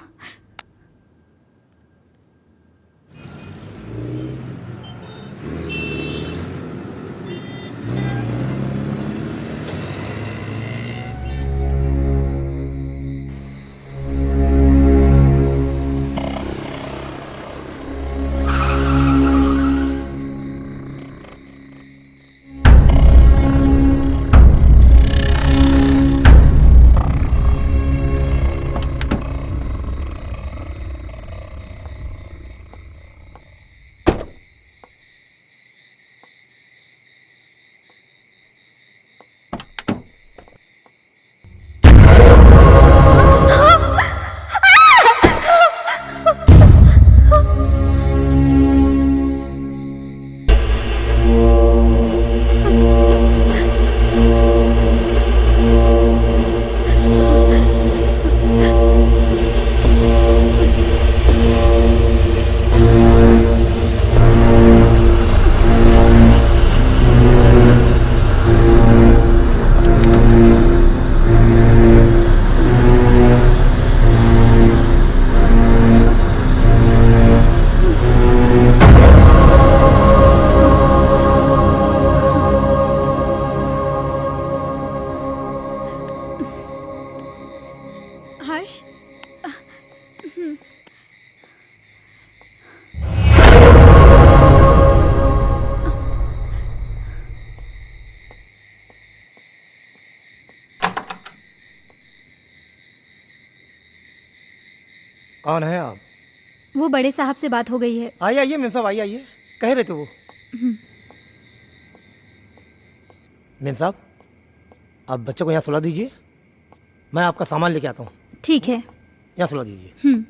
हर्ष।
कौन है आप?
वो बड़े साहब से बात हो गई है।
आइए आइए मेम साहब, आइए आइए। कह रहे थे वो। मेम साहब, आप बच्चे को यहाँ सुला दीजिए, मैं आपका सामान लेके आता हूँ।
ठीक है।
यहाँ सुला दीजिए।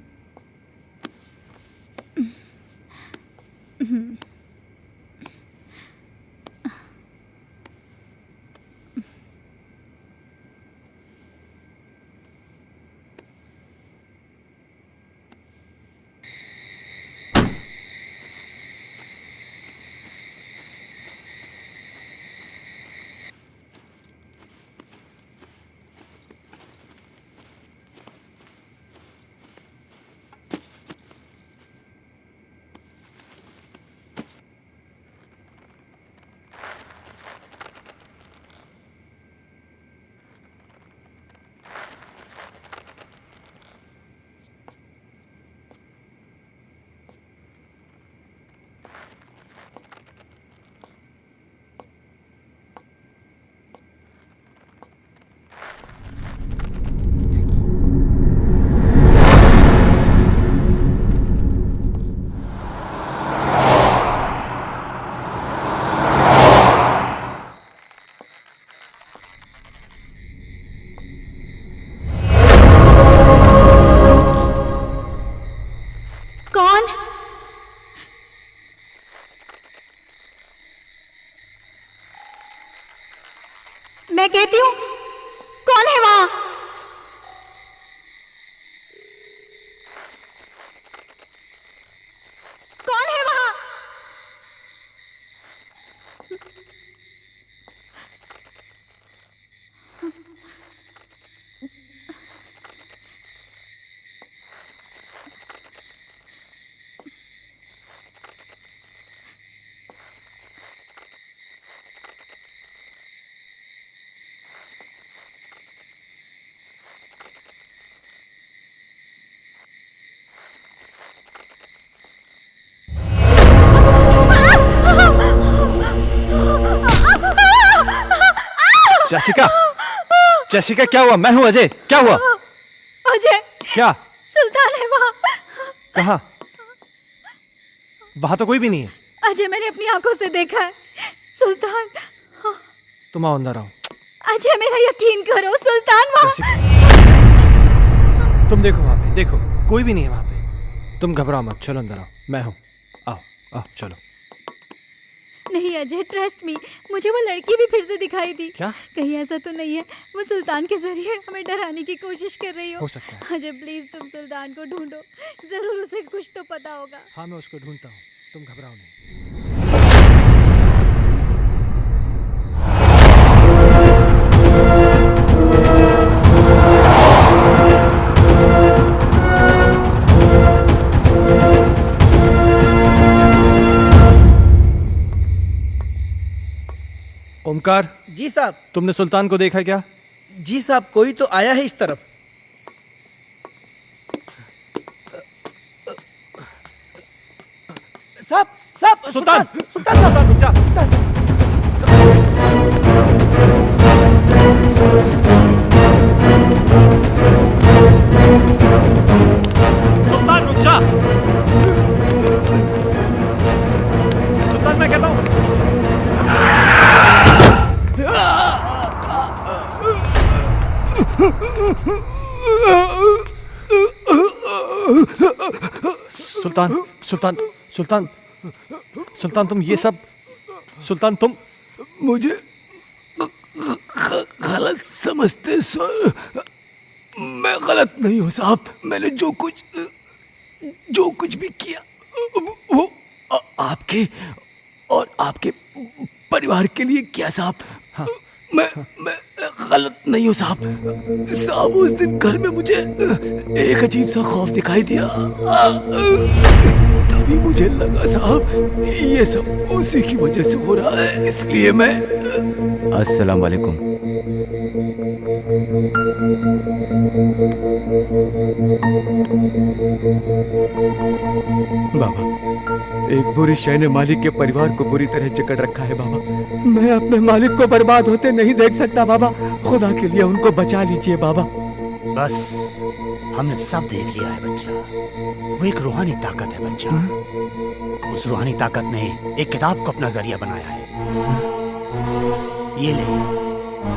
मैं कहती हूँ, कौन है वहां? कौन है वहां?
जेसिका, जेसिका क्या हुआ? मैं हूं अजय, क्या हुआ?
अजय,
क्या?
सुल्तान है वहाँ।
कहाँ? वहां तो कोई भी नहीं है।
अजय, मैंने अपनी आंखों से देखा है। सुल्तान।
तुम आओ अंदर आओ।
अजय, मेरा यकीन करो, सुल्तान वहाँ।
तुम देखो वहां पे, देखो कोई भी नहीं है वहां पे। तुम घबराओ मत, चलो अंदर आओ, मैं हूं। आओ आओ चलो।
नहीं अजय, ट्रस्ट मी, मुझे वो लड़की भी फिर से दिखाई दी।
क्या?
कहीं ऐसा तो नहीं है वो सुल्तान के जरिए हमें डराने की कोशिश कर रही
हो सकता है।
अजय प्लीज तुम सुल्तान को ढूंढो, जरूर उसे कुछ तो पता होगा।
हाँ मैं उसको ढूंढता हूँ, तुम घबराओ नहीं। ओमकार।
जी साहब।
तुमने सुल्तान को देखा क्या?
जी साहब, कोई तो आया है इस तरफ। साहब साहब,
सुल्तान,
सुल्तान साहब,
रुक जा। सुल्तान रुक जा। सुल्तान मैं कहता हूँ। सुल्तान, सुल्तान, सुल्तान, सुल्तान तुम ये सब, सुल्तान तुम
मुझे गलत समझते सर। मैं गलत नहीं हूँ साहब। मैंने जो कुछ भी किया वो आपके और आपके परिवार के लिए किया साहब। हाँ। मैं गलत नहीं हूँ साहब। साहब उस दिन घर में मुझे एक अजीब सा खौफ दिखाई दिया। तभी मुझे लगा साहब ये सब उसी की वजह से हो रहा है, इसलिए मैं।
अस्सलाम वालेकुम।
बाबा, एक बुरी शय ने मालिक के परिवार को बुरी तरह जकड़ रखा है बाबा। मैं अपने मालिक को बर्बाद होते नहीं देख सकता बाबा। खुदा के लिए उनको बचा लीजिए बाबा।
बस हमने सब देख लिया है बच्चा। वो एक रूहानी ताकत है बच्चा। उस रूहानी ताकत ने एक किताब को अपना जरिया बनाया है। ये ले,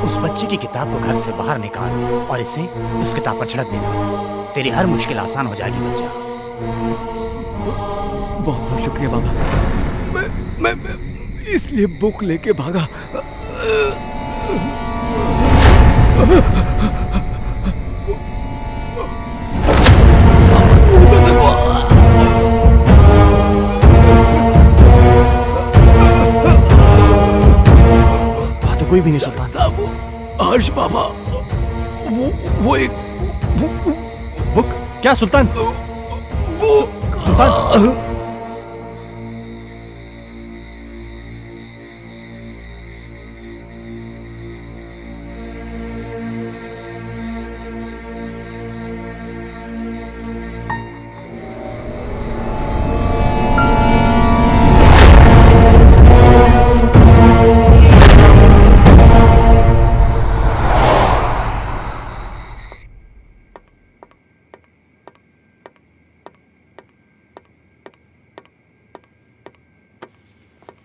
उस बच्चे की किताब को घर से बाहर निकाल और इसे उस किताब पर छिड़क देना। तेरी हर मुश्किल आसान हो जाएगी बच्चा।
बहुत बहुत शुक्रिया बाबा। मैं इसलिए बुक लेके भागा।
वहां तो कोई भी नहीं सुल्तान।
साहब हर्ष बाबा, वो एक
बुक। क्या सुल्तान? सुल्तान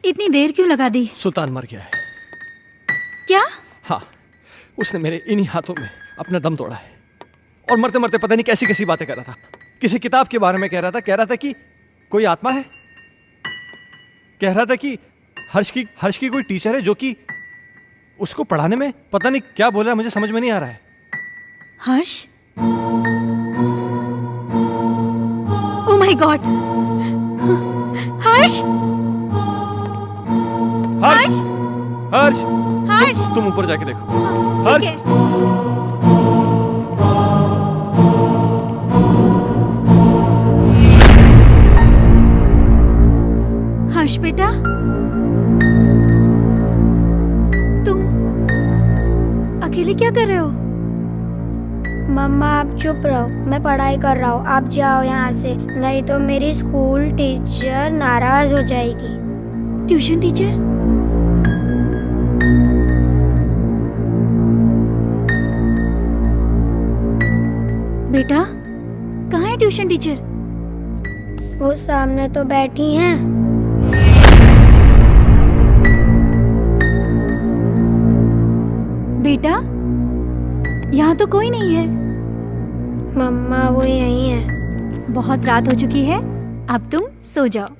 इतनी देर क्यों लगा दी?
सुल्तान मर गया है।
क्या?
हाँ, उसने मेरे इन्हीं हाथों में अपना दम तोड़ा है। और मरते मरते पता नहीं कैसी कैसी बातें कर रहा था। किसी किताब के बारे में कह रहा था कि कोई आत्मा है। कह रहा था कि हर्ष की कोई टीचर है जो कि उसको पढ़ाने में पता नहीं क्या बोल रहा है, मुझे समझ में नहीं आ रहा है।
Harsh? Oh my God! Harsh!
Harsh! Harsh!
Harsh!
तुम ऊपर जाके देखो। हर्ष!
हर्ष बेटा, तुम अकेले क्या कर रहे हो?
मम्मा आप चुप रहो, मैं पढ़ाई कर रहा हूँ। आप जाओ यहाँ से, नहीं तो मेरी स्कूल टीचर नाराज हो जाएगी।
Tuition teacher? बेटा कहाँ है ट्यूशन टीचर?
वो सामने तो बैठी हैं।
बेटा यहाँ तो कोई नहीं है।
मम्मा वो यहीं है।
बहुत रात हो चुकी है, अब तुम सो जाओ।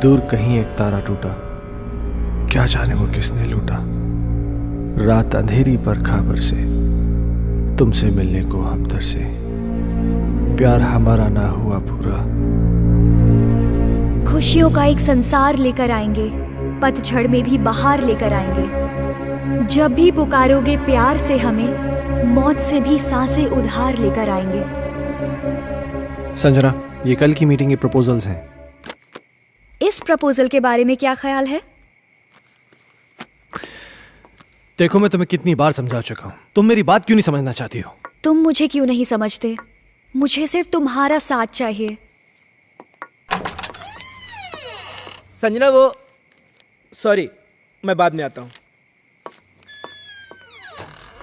दूर कहीं एक तारा टूटा, क्या जाने वो किसने लूटा। रात अंधेरी पर खबर से तुमसे मिलने को हम तरसे, प्यार हमारा ना हुआ पूरा।
खुशियों का एक संसार लेकर आएंगे, पतझड़ में भी बहार लेकर आएंगे। जब भी पुकारोगे प्यार से हमें, मौत से भी सांसें उधार लेकर आएंगे।
संजना, ये कल की मीटिंग के प्रपोजल्स हैं।
इस प्रपोजल के बारे में क्या ख्याल है?
देखो, मैं तुम्हें कितनी बार समझा चुका हूं, तुम मेरी बात क्यों नहीं समझना चाहती हो?
तुम मुझे क्यों नहीं समझते? मुझे सिर्फ तुम्हारा साथ चाहिए।
संजना, वो सॉरी, मैं बाद में आता हूं।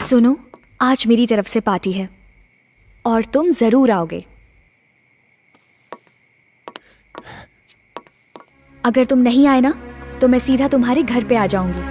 सुनो, आज मेरी तरफ से पार्टी है और तुम जरूर आओगे। अगर तुम नहीं आए ना तो मैं सीधा तुम्हारे घर पे आ जाऊंगी।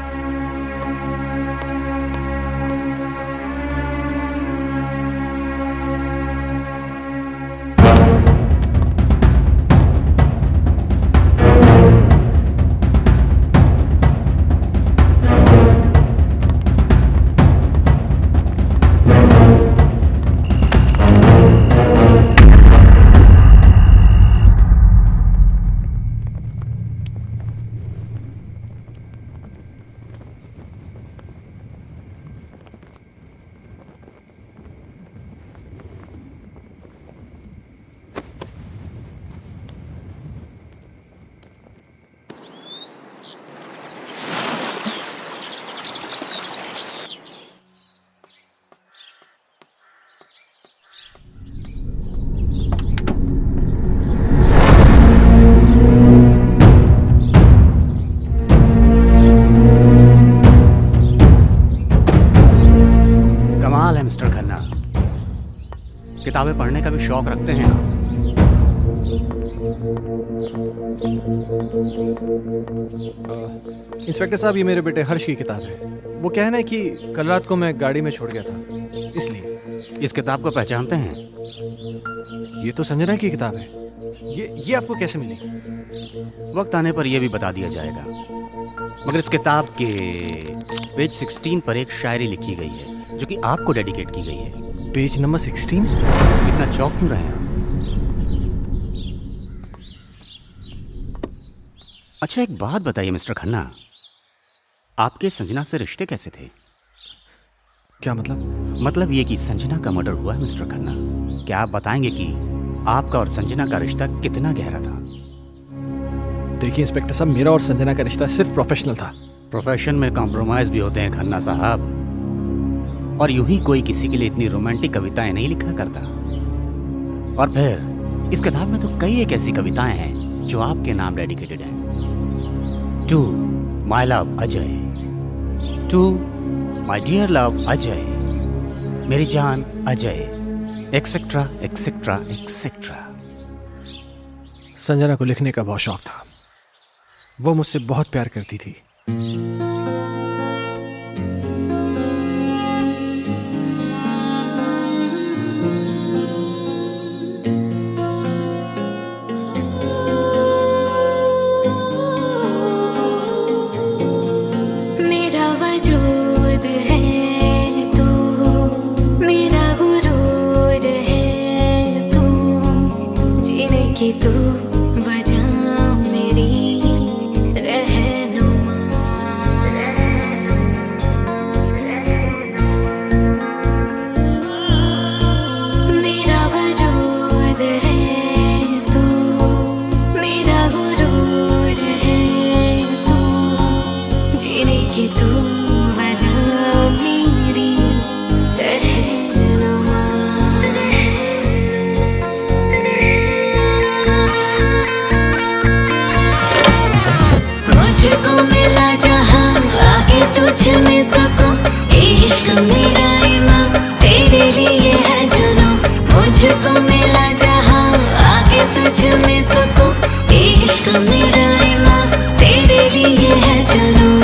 किताबें पढ़ने का भी शौक रखते हैं आप।
इंस्पेक्टर साहब, ये मेरे बेटे हर्ष की किताब है। वो कहना है कि कल रात को मैं गाड़ी में छोड़ गया था, इसलिए।
इस किताब को पहचानते हैं?
ये तो संजना की किताब है। ये आपको कैसे मिली?
वक्त आने पर यह भी बता दिया जाएगा, मगर इस किताब के पेज 16 पर एक शायरी लिखी गई है जो कि आपको डेडिकेट की गई है।
Page number 16?
इतना चौंक क्यों रहे हैं आप? अच्छा, एक बात बताइए मिस्टर खन्ना, आपके संजना से रिश्ते कैसे थे?
क्या मतलब?
मतलब ये कि संजना का मर्डर हुआ है मिस्टर खन्ना। क्या आप बताएंगे कि आपका और संजना का रिश्ता कितना गहरा था?
देखिए इंस्पेक्टर साहब, मेरा और संजना का रिश्ता सिर्फ प्रोफेशनल था।
प्रोफेशन में कॉम्प्रोमाइज भी होते हैं खन्ना साहब, और यूं ही कोई किसी के लिए इतनी रोमांटिक कविताएं नहीं लिखा करता। और फिर इस किताब में तो कई एक ऐसी कविताएं हैं जो आपके नाम डेडिकेटेड हैं। To my love Ajay, to my dear love Ajay, मेरी जान अजय, एक्सेट्रा एक्सेट्रा एक्सेट्रा।
संजना को लिखने का बहुत शौक था। वो मुझसे बहुत प्यार करती थी।
मेरा वजूद है तू, मेरा गुरूर है तू, जीने की तू वजह मेरी रहनुमा। मेरा वजूद है तू, मेरा गुरूर है तू, जीने की तू वजह मेरी रहनुमा। मुझको मिला जहां आके तुझ में सकूं, इश्क मेरा ईमान तेरे लिए है जुनूं। मुझको मिला जहां आके तुझ में सकूं, इश्क मेरा ईमान तेरे लिए है जुनूं।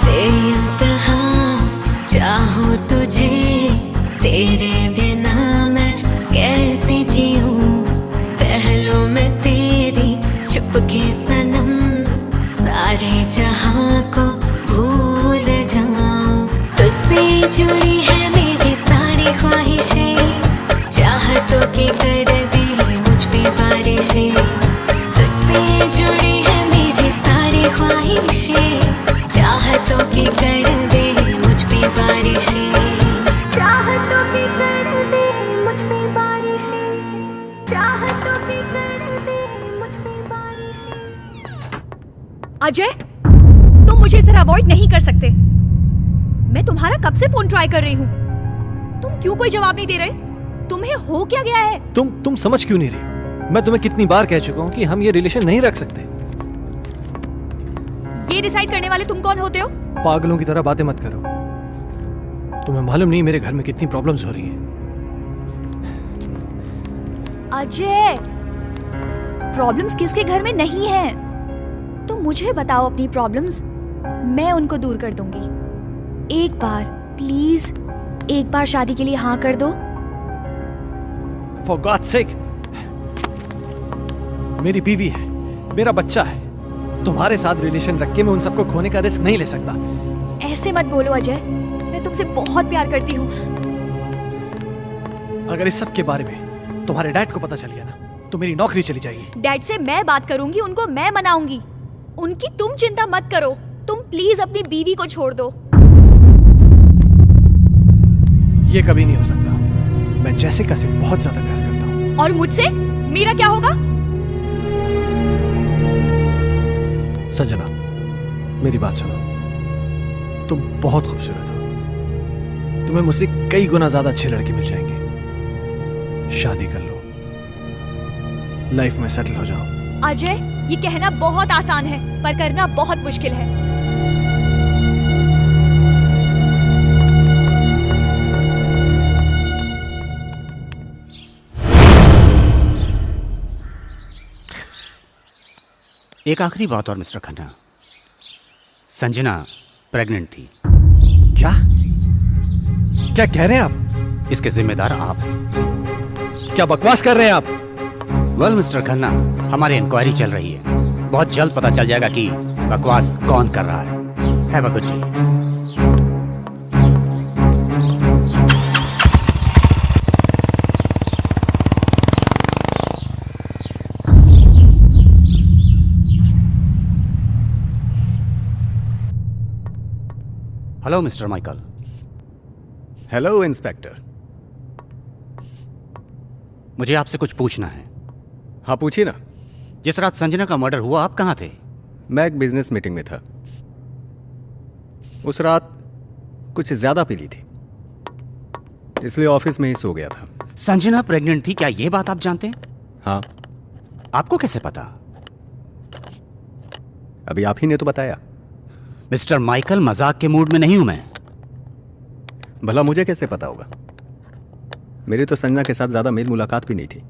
बेइंतहा चाहूं तुझे, तेरे बिना मैं कैसे जीऊं। पहलों में तेरी चुपके सनम, सारे जहां को भूल जाऊं। तुझसे जुड़ी है मेरी सारी ख्वाहिशें, चाहतों की कर दे मुझ पे बारिशें। तुझसे जुड़ी है मेरी सारी ख्वाहिशें, चाहतों की कर दे मुझ पे बारिशें। चाहतों की कर दे मुझ पे बारिशें, चाहतों की कर दे मुझ पे बारिशें।
अजय, तुम मुझे इसे अवॉइड नहीं कर सकते। मैं तुम्हारा कब से फोन ट्राई कर रही हूँ, तुम क्यों कोई जवाब नहीं दे रहे? तुम्हें हो क्या गया है?
तुम समझ क्यों नहीं रही? मैं तुम्हें कितनी बार कह चुका हूँ कि हम ये रिलेशन नहीं रख सकते।
ये डिसाइड करने वाले तुम कौन होते हो?
पागलों की तरह बातें मत करो। तुम्हें मालूम नहीं मेरे घर में कितनी प्रॉब्लम्स हो रही हैं।
अजय, प्रॉब्लम्स किसके घर में नहीं है? तुम मुझे बताओ अपनी प्रॉब्लम्स, मैं उनको दूर कर दूंगी। एक बार प्लीज, एक बार शादी के लिए हाँ कर दो।
For God's sake, मेरी बीवी है, मेरा बच्चा है। तुम्हारे साथ रिलेशन रख के मैं उन सबको खोने का रिस्क नहीं ले सकता।
ऐसे मत बोलो अजय, मैं तुमसे बहुत प्यार करती हूँ।
अगर इस सब के बारे में तुम्हारे डैड को पता चल गया ना, तो मेरी नौकरी चली जाएगी।
डैड से मैं बात करूंगी, उनको मैं मनाऊंगी। उनकी तुम चिंता मत करो। तुम प्लीज अपनी बीवी को छोड़ दो।
ये कभी नहीं हो सकता। मैं जैसिका से बहुत ज्यादा प्यार करता हूँ।
और मुझसे मेरा क्या होगा?
संजना, मेरी बात सुनो। तुम बहुत खूबसूरत हो। तुम्हें मुझसे कई गुना ज्यादा अच्छे लड़के मिल जाएंगे। शादी कर लो, लाइफ में सेटल हो जाओ।
अजय, ये कहना बहुत आसान है, पर करना बहुत मुश्किल है।
एक आखिरी बात और मिस्टर खन्ना, संजना प्रेग्नेंट थी।
क्या कह रहे हैं आप?
इसके जिम्मेदार आप हैं।
क्या बकवास कर रहे हैं आप?
वेल मिस्टर खन्ना, हमारी इंक्वायरी चल रही है। बहुत जल्द पता चल जाएगा कि बकवास कौन कर रहा है। Have a good day. Hello mister Michael.
Hello inspector.
मुझे आपसे कुछ पूछना है।
हाँ पूछिए ना।
जिस रात संजना का मर्डर हुआ आप कहाँ थे?
मैं एक बिजनेस मीटिंग में था। उस रात कुछ ज्यादा पी ली थी, इसलिए ऑफिस में ही सो गया था।
संजना प्रेग्नेंट थी, क्या ये बात आप जानते हैं?
हाँ।
आपको कैसे पता?
अभी आप ही ने तो बताया।
मिस्टर माइकल, मजाक के मूड में नहीं हूं मैं।
भला मुझे कैसे पता होगा? मेरी तो संजना के साथ ज्यादा मेल मुलाकात भी नहीं थी।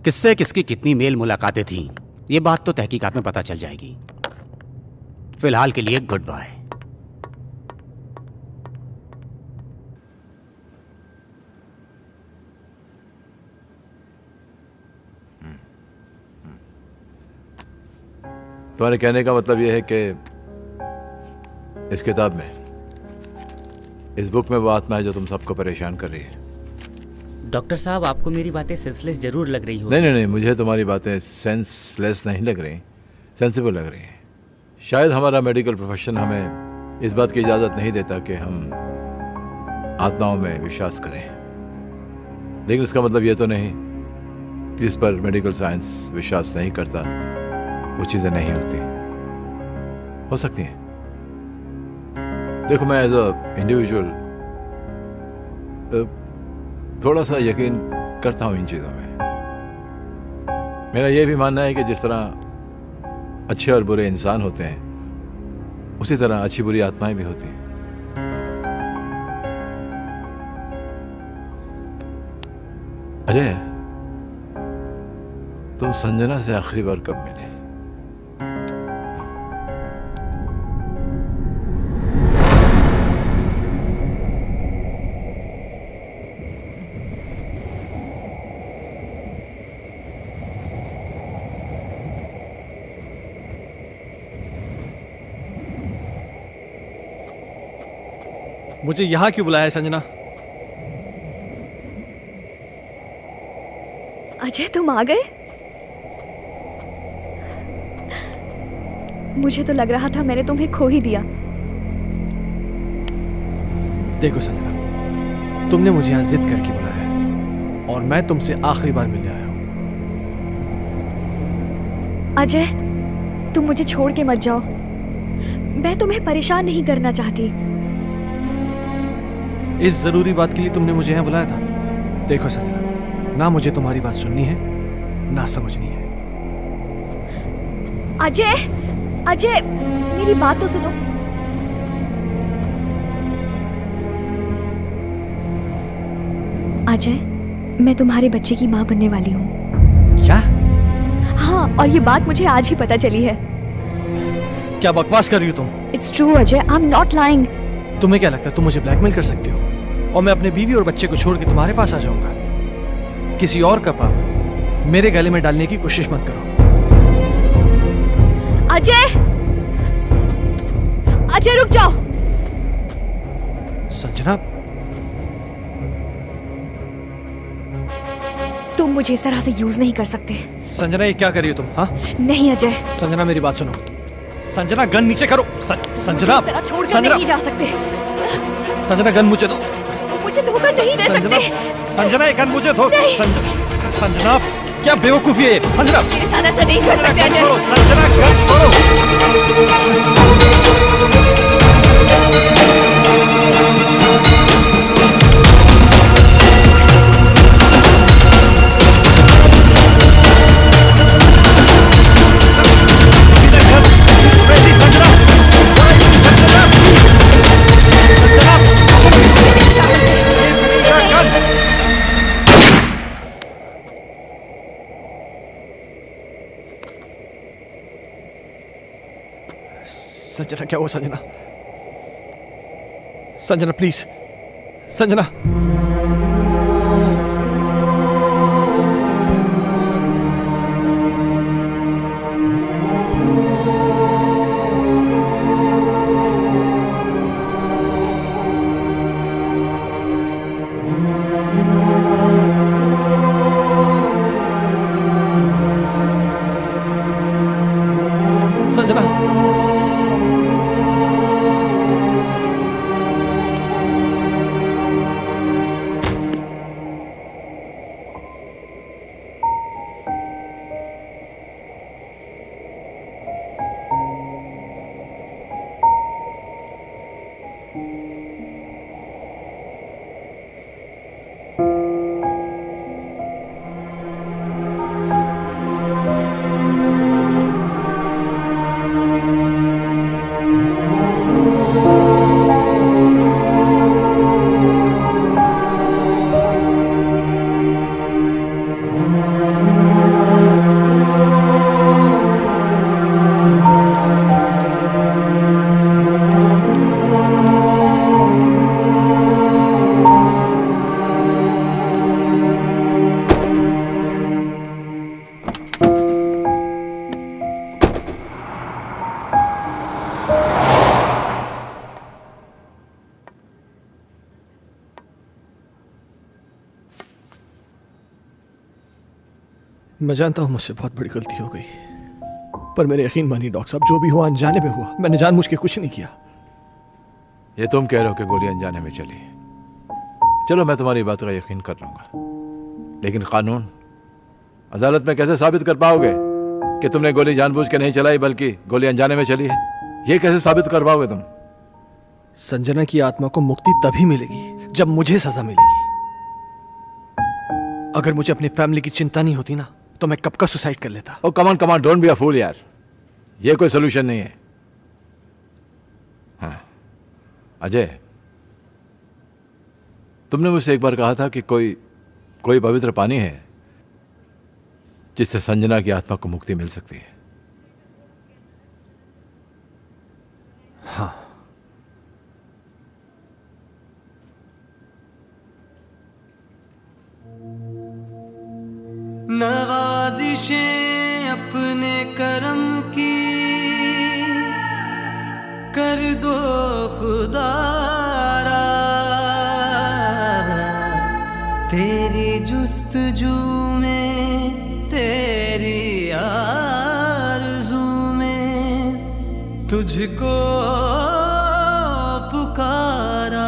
किससे किसकी कितनी मेल मुलाकातें थीं, ये बात तो तहकीकात में पता चल जाएगी। फिलहाल के लिए गुड बाय।
तुम्हारे कहने का मतलब यह है कि इस किताब में, इस बुक में वो आत्मा है जो तुम सबको परेशान कर रही है।
डॉक्टर साहब, आपको मेरी बातें सेंसलेस जरूर लग रही हो।
नहीं, मुझे तुम्हारी बातें सेंसलेस नहीं लग रही, सेंसिबल लग रही हैं। शायद हमारा मेडिकल प्रोफेशन हमें इस बात की इजाज़त नहीं देता कि हम आत्माओं में विश्वास करें, लेकिन इसका मतलब ये तो नहीं जिस पर मेडिकल साइंस विश्वास नहीं करता वो चीज़ें नहीं होती। हो सकती हैं। देखो, मैं एज अ इंडिविजुअल थोड़ा सा यकीन करता हूँ इन चीज़ों में। मेरा यह भी मानना है कि जिस तरह अच्छे और बुरे इंसान होते हैं, उसी तरह अच्छी बुरी आत्माएं भी होती हैं। अजय, तुम संजना से आखिरी बार कब मिले?
मुझे यहां क्यों बुलाया है संजना?
अजय, तुम आ गए? मुझे तो लग रहा था मैंने तुम्हें खो ही दिया।
देखो संजना, तुमने मुझे यहां जिद करके बुलाया है और मैं तुमसे आखिरी बार मिलने आया हूं।
अजय, तुम मुझे छोड़ के मत जाओ। मैं तुम्हें परेशान नहीं करना चाहती।
इस जरूरी बात के लिए तुमने मुझे यहाँ बुलाया था? देखो संजना, ना मुझे तुम्हारी बात सुननी है ना समझनी है।
अजय, अजय, मेरी बात तो सुनो। अजय, मैं तुम्हारे बच्चे की माँ बनने वाली हूँ।
क्या?
हाँ, और ये बात मुझे आज ही पता चली है।
क्या बकवास कर रही हो तुम?
It's true, Ajay, I'm not lying।
तुम्हें क्या लगता है तुम मुझे ब्लैकमेल कर सकती हो और मैं अपने बीवी और बच्चे को छोड़ के तुम्हारे पास आ जाऊंगा? किसी और का पाप मेरे गले में डालने की कोशिश मत करो।
अजय, अजय रुक जाओ।
संजना,
तुम मुझे इस तरह से यूज नहीं कर सकते।
संजना, ये क्या कर रही हो तुम? हाँ?
नहीं अजय।
संजना, मेरी बात सुनो। संजना, गन नीचे करो। संजना,
छोड़कर नहीं जा सकते।
संजना, गन मुझे दो।
मुझे धोखा नहीं दे सकते।
संजना, ये गन मुझे दो। संजना, क्या बेवकूफी है ये? संजना,
मेरे साथ ऐसा नहीं कर सकते अजय।
संजना, गन छोड़ो। संजना, क्या हुआ संजना? संजना प्लीज, संजना। मैं जानता हूं मुझसे बहुत बड़ी गलती हो गई, पर मेरे यकीन मानिए डॉक्टर साहब, जो भी हुआ अनजाने में हुआ। मैंने जानबूझ के कुछ नहीं किया।
ये तुम कह रहे हो कि गोली अनजाने में चली, चलो मैं तुम्हारी बात का यकीन कर लूंगा, लेकिन कानून अदालत में कैसे साबित कर पाओगे कि तुमने गोली जानबूझ के नहीं चलाई बल्कि गोली अनजाने में चली है? ये कैसे साबित कर पाओगे तुम?
संजना की आत्मा को मुक्ति तभी मिलेगी जब मुझे सजा मिलेगी। अगर मुझे अपनी फैमिली की चिंता नहीं होती ना, तो मैं कब का सुसाइड कर लेता।
ओ कमान कमान, डोंट बी अ फूल यार, ये कोई सोल्यूशन नहीं है। हाँ अजय, तुमने मुझसे एक बार कहा था कि कोई पवित्र पानी है जिससे संजना की आत्मा को मुक्ति मिल सकती है।
हाँ,
नवाजिशें अपने करम की कर दो खुदारा, तेरी जुस्तजू में तेरी आरज़ू में तुझको पुकारा।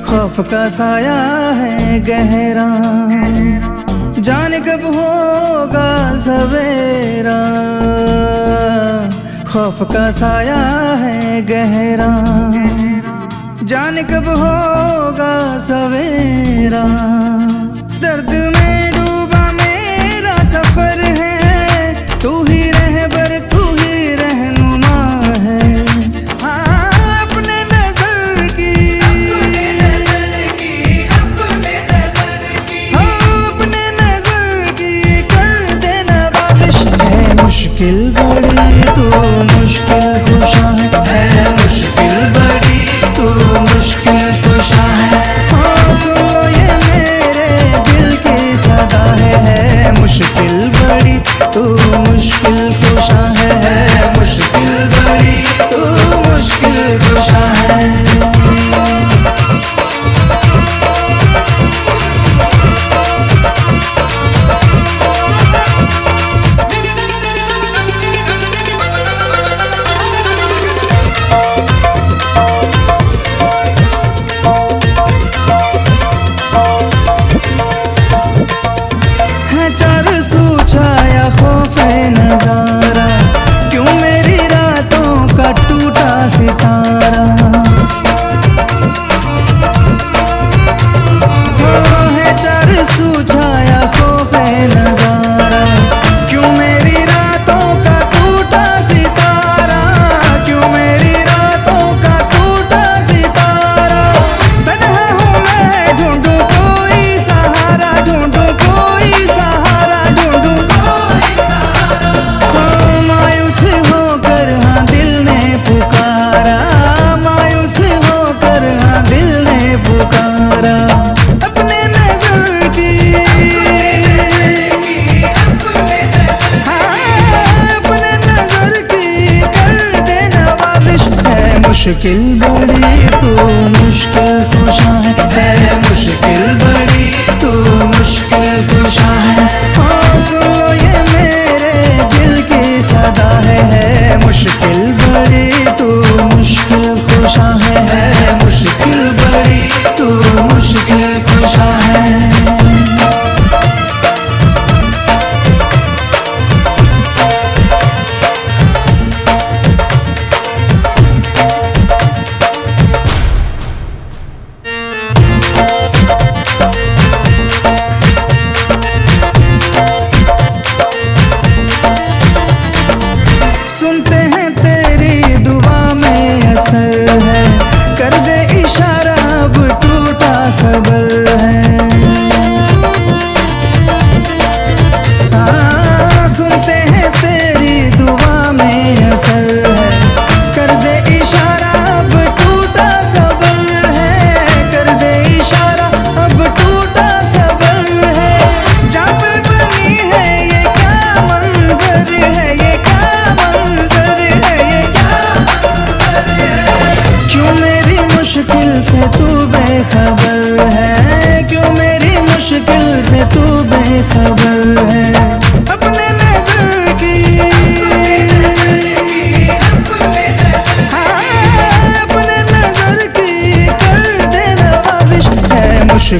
खौफ का साया है गहरा, जाने कब होगा सवेरा। खौफ का साया है गहरा, जाने कब होगा सवेरा। दर्द में डूबा मेरा सफर है, तू ही रहबर तू ही रहनुमा है। हाँ अपने नजर की, मुश्किल बड़ी तू मुश्किल कुशा है, मुश्किल बड़ी तू मुश्किल कुशा है। हाँ सुन लो ये मेरे दिल की सदा है, मुश्किल बड़ी तू मुश्किल कुशा है, मुश्किल बड़ी तू मुश्किल कुशा है। नजारा क्यों मेरी रातों का टूटा सितारा। है चार सूझाया खौफ नजारा, क्यों मेरी रातों का टूटा सितारा, क्यों मेरी रातों का टूटा सितारा। तन्हा हूँ मैं ढूंढूं कोई सहारा, ढूंढूं कोई सहारा, ढूंढूं कोई सहारा। मायूस होकर हाँ दिल ने पुकारा, मायूस होकर हाँ दिल ने पुकारा। अपने नजर की, हाँ अपने नजर की कर दे नवाजिश है। मुश्किल बड़ी तू मुश्किल कुशा है, मुश्किल बड़ी तू मुश्किल कुशा है। हाँ सुन लो ये मेरे दिल की सदा है, मुश्किल बड़ी तू मुश्किल कुशा है, मुश्किल बड़ी तू मुश्किल कुशा है।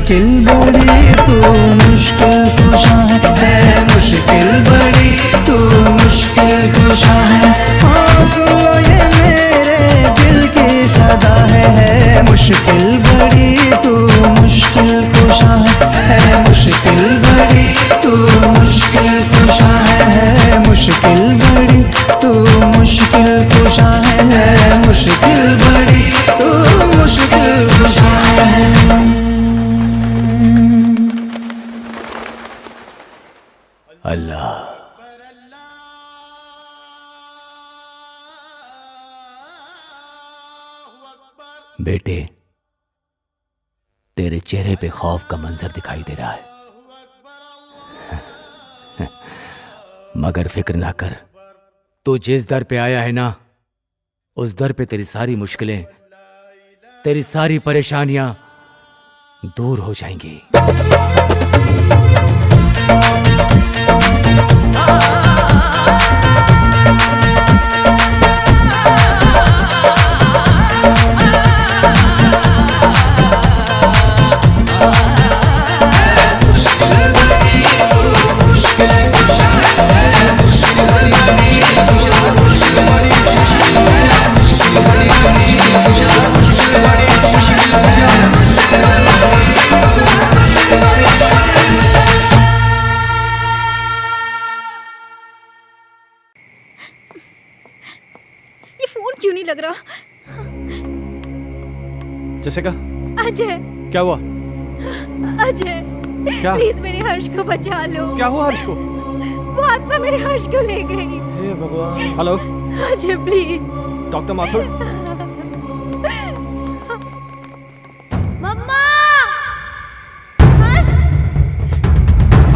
मुश्किल बड़ी तू मुश्किल कुशा है मुश्किल बड़ी तू मुश्किल कुशा है। हाँ सुन लो ये मेरे दिल की सदा है मुश्किल बड़ी तू मुश्किल कुशा है मुश्किल बड़ी तू मुश्किल कुशा है मुश्किल बड़ी तू मुश्किल कुशा है मुश्किल बड़ी तू मुश्किल कुशा है।
अल्लाह बेटे, तेरे चेहरे पे खौफ का मंजर दिखाई दे रहा है, मगर फिक्र ना कर, तू जिस दर पे आया है ना, उस दर पे तेरी सारी मुश्किलें, तेरी सारी परेशानियां दूर हो जाएंगी।
ये फोन क्यों नहीं लग रहा?
जैसिका,
अजय,
क्या हुआ?
अजय,
क्या?
प्लीज मेरे हर्ष को बचा लो।
क्या हुआ हर्ष को?
वो आत्मा मेरे हर्ष को ले गई।
हे भगवान। Hello
Ajay please.
Doctor Mathur.
मम्मा! हर्ष!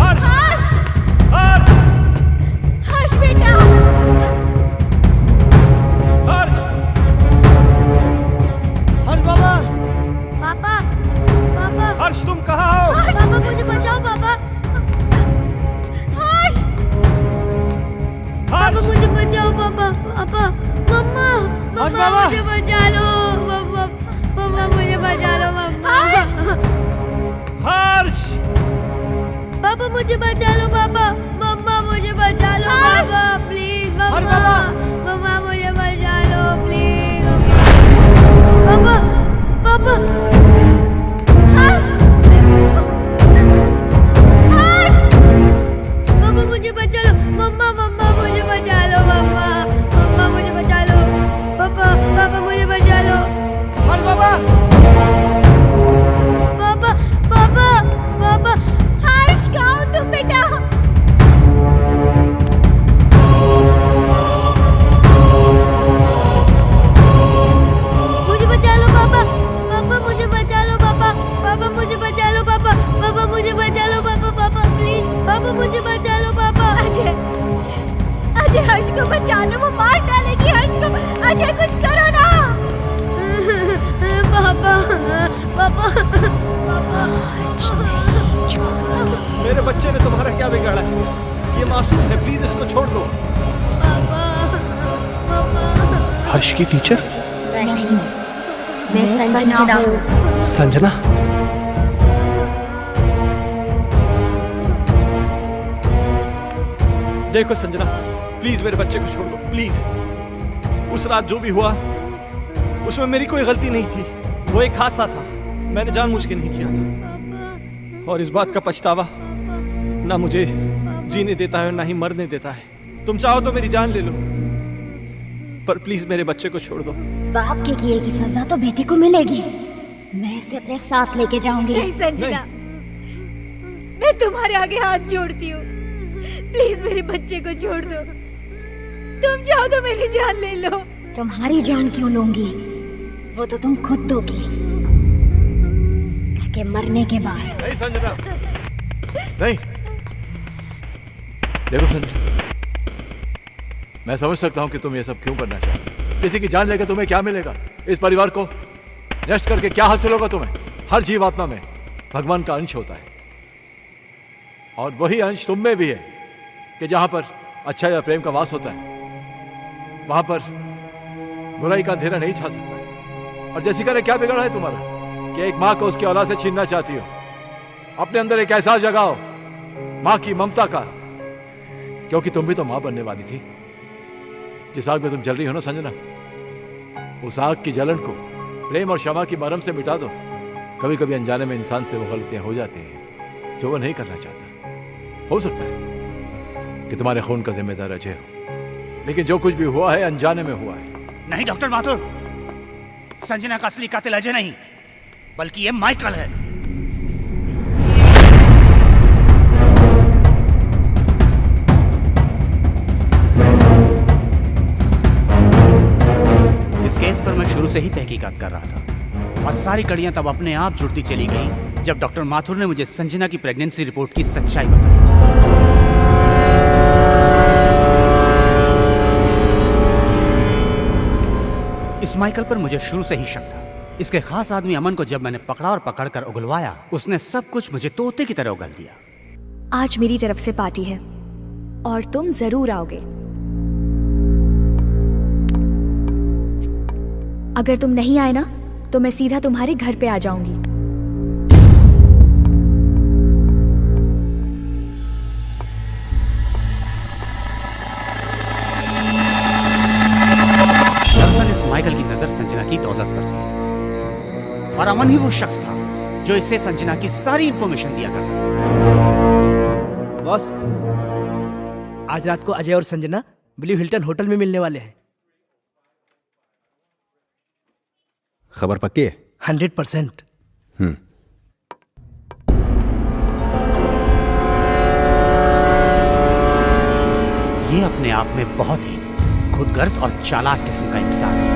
हर्ष!
हर्ष!
हर्ष!
हर्ष बेटा!
हर्ष! हर्ष बाबा!
पापा पापा
हर्ष तुम कहाँ हो?
पापा मुझे बचाओ पापा।
हर्ष!
पापा मुझे बचाओ पापा। पापा मम्मा मम्मा मुझे बचा लो। मम्मा मम्मा मुझे बचा लो मम्मा।
हर्ष!
पापा मुझे बचा लो पापा। मम्मा मुझे बचा लो पापा प्लीज। मम्मा मम्मा मुझे बचा लो प्लीज। पापा पापा हर्ष! हर्ष! पापा मुझे बचा लो। मम्मा मम्मा मुझे बचा लो। मम्मा मम्मा मुझे बचा लो। पापा पापा मुझे बचा लो।
हर्ष बाबा!
पापा पापा पापा
हर्ष कहाँ हो तुम बेटा?
मुझे बचा लो पापा। पापा मुझे बचा लो पापा। पापा मुझे बचा लो पापा। पापा मुझे बचा लो पापा। पापा प्लीज पापा मुझे बचा लो पापा।
अजय, अजय हर्ष को बचा लो, वो मार डालेगी हर्ष को। अजय कुछ करो ना।
पापा पापा पापा
मेरे बच्चे ने तुम्हारा क्या बिगाड़ा है? ये मासूम है, प्लीज इसको छोड़ दो। हर्ष की टीचर?
नहीं, मैं संजना हूँ।
संजना? देखो संजना, प्लीज मेरे बच्चे को छोड़ दो, प्लीज। उस रात जो भी हुआ उसमें मेरी कोई गलती नहीं थी, वो एक हादसा था, मैंने जानबूझ के नहीं किया था। और इस बात का पछतावा ना मुझे जीने देता है और ना ही मरने देता है। तुम चाहो तो मेरी जान ले लो, पर प्लीज मेरे बच्चे को छोड़ दो।
बाप के किए की सजा तो बेटे को मिलेगी। मैं इसे अपने साथ लेके जाऊंगी।
नहीं संजना, मैं तुम्हारे आगे हाथ जोड़ती हूँ, प्लीज मेरे बच्चे को छोड़ दो। तुम चाहो तो मेरी जान ले लो।
तुम्हारी जान क्यों लूंगी? वो तो तुम खुद दोगी इसके मरने के बाद।
नहीं संजना, नहीं। देखो संजना, मैं समझ सकता हूं कि तुम ये सब क्यों करना चाहते हो। किसी की जान लेकर तुम्हें क्या मिलेगा? इस परिवार को नष्ट करके क्या हासिल होगा तुम्हें? हर जीवात्मा में भगवान का अंश होता है, और वही अंश तुम में भी है कि जहां पर अच्छा या प्रेम का वास होता है, वहां पर बुराई का अंधेरा नहीं छा सकता। और जैसिका ने क्या बिगाड़ा है तुम्हारा कि एक माँ को उसकी औलाद से छीनना चाहती हो? अपने अंदर एक एहसास जगाओ माँ की ममता का, क्योंकि तुम भी तो माँ बनने वाली थी। जिस आग में तुम जल रही हो ना संजना, उस आग की जलन को प्रेम और क्षमा की मरहम से मिटा दो। कभी कभी अनजाने में इंसान से वो गलतियां हो जाती हैं जो वो नहीं करना चाहता। हो सकता है कि तुम्हारे खून का जिम्मेदार अजय हो, लेकिन जो कुछ भी हुआ है अनजाने में हुआ है।
नहीं डॉक्टर माथुर, संजना का असली कातिल अजय नहीं बल्कि ये माइकल है। इस केस पर मैं शुरू से ही तहकीकात कर रहा था और सारी कड़ियां तब अपने आप जुड़ती चली गई जब डॉक्टर माथुर ने मुझे संजना की प्रेगनेंसी रिपोर्ट की सच्चाई बताई। इस माइकल पर मुझे शुरू से ही शक था। इसके खास आदमी अमन को जब मैंने पकड़ा और पकड़कर उगलवाया, उसने सब कुछ मुझे तोते की तरह उगल दिया।
आज मेरी तरफ से पार्टी है और तुम जरूर आओगे। अगर तुम नहीं आए ना तो मैं सीधा तुम्हारे घर पे आ जाऊंगी।
दरअसल इस माइकल की नजर संजना की दौलत पर थी और अमन ही वो शख्स था जो इससे संजना की सारी इंफॉर्मेशन दिया करता था।
बॉस, आज रात को अजय और संजना ब्लू हिल्टन होटल में मिलने वाले हैं।
खबर पक्की है?
100%।
ये अपने आप में बहुत ही खुदगर्ज और चालाक किस्म का इंसान है।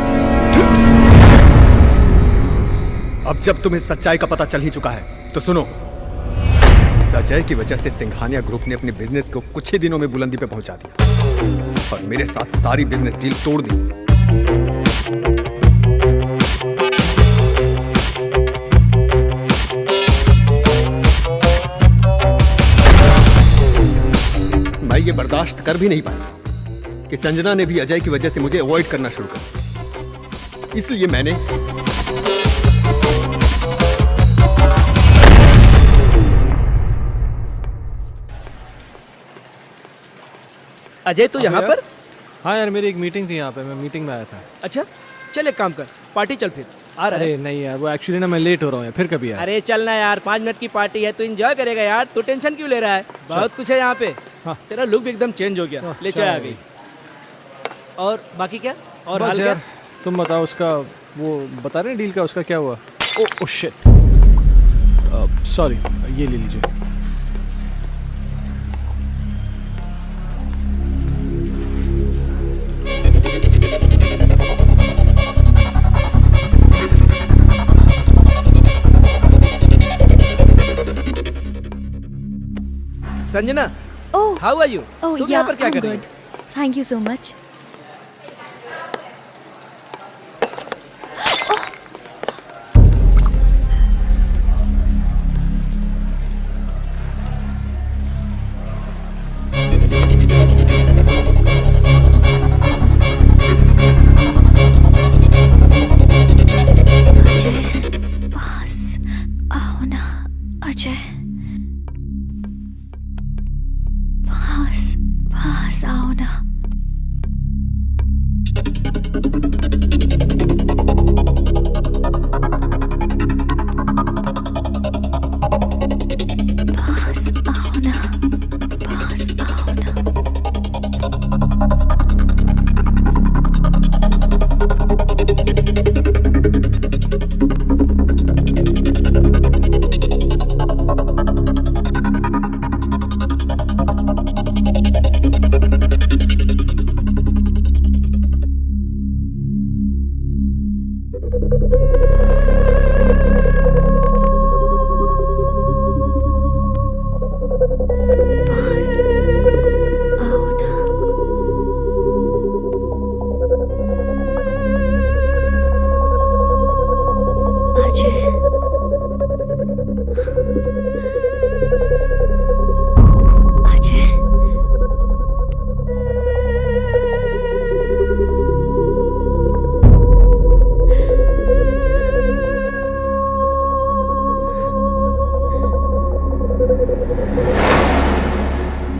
अब जब तुम्हें सच्चाई का पता चल ही चुका है तो सुनो। इस अजय की वजह से सिंघानिया ग्रुप ने अपने बिजनेस को कुछ ही दिनों में बुलंदी पे पहुंचा दिया और मेरे साथ सारी बिजनेस डील तोड़ दी। मैं ये बर्दाश्त कर भी नहीं पाया कि संजना ने भी अजय की वजह से मुझे अवॉइड करना शुरू कर दिया। इसलिए मैंने
अजय तो यहाँ पर?
हाँ यार, मेरी एक मीटिंग थी यहाँ पे, मैं मीटिंग में आया था।
अच्छा चल एक काम कर, पार्टी चल फिर। आ रहा है?
अरे नहीं यार, वो एक्चुअली ना मैं लेट हो रहा हूँ यार, फिर कभी यार।
अरे चलना यार, 5 मिनट की पार्टी है तो एंजॉय करेगा यार। तू टेंशन क्यों ले रहा है? बहुत कुछ है यहाँ पे। हाँ। तेरा लुक भी एकदम चेंज हो गया। ले चाय आ गई। और बाकी क्या? और
बस
हाल
यार,
क्या?
तुम बताओ उसका वो बता रहे हैं डील का, उसका क्या हुआ? ओह शिट, सॉरी, ये ले लीजिए।
Sanjana,
oh
how are you?
Oh
तुम यहाँ पर क्या कर रही हो?
Thank you so much.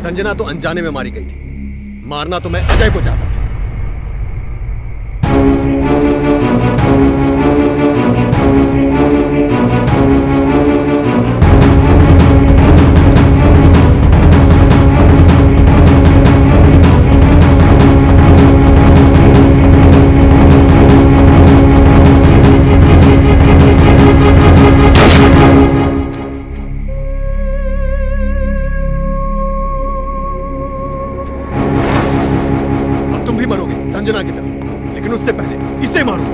Sanjana तो अनजाने में मारी गई थी, मारना तो मैं अजय को चाहता था। संजना की तरह, लेकिन उससे पहले इसे मारो।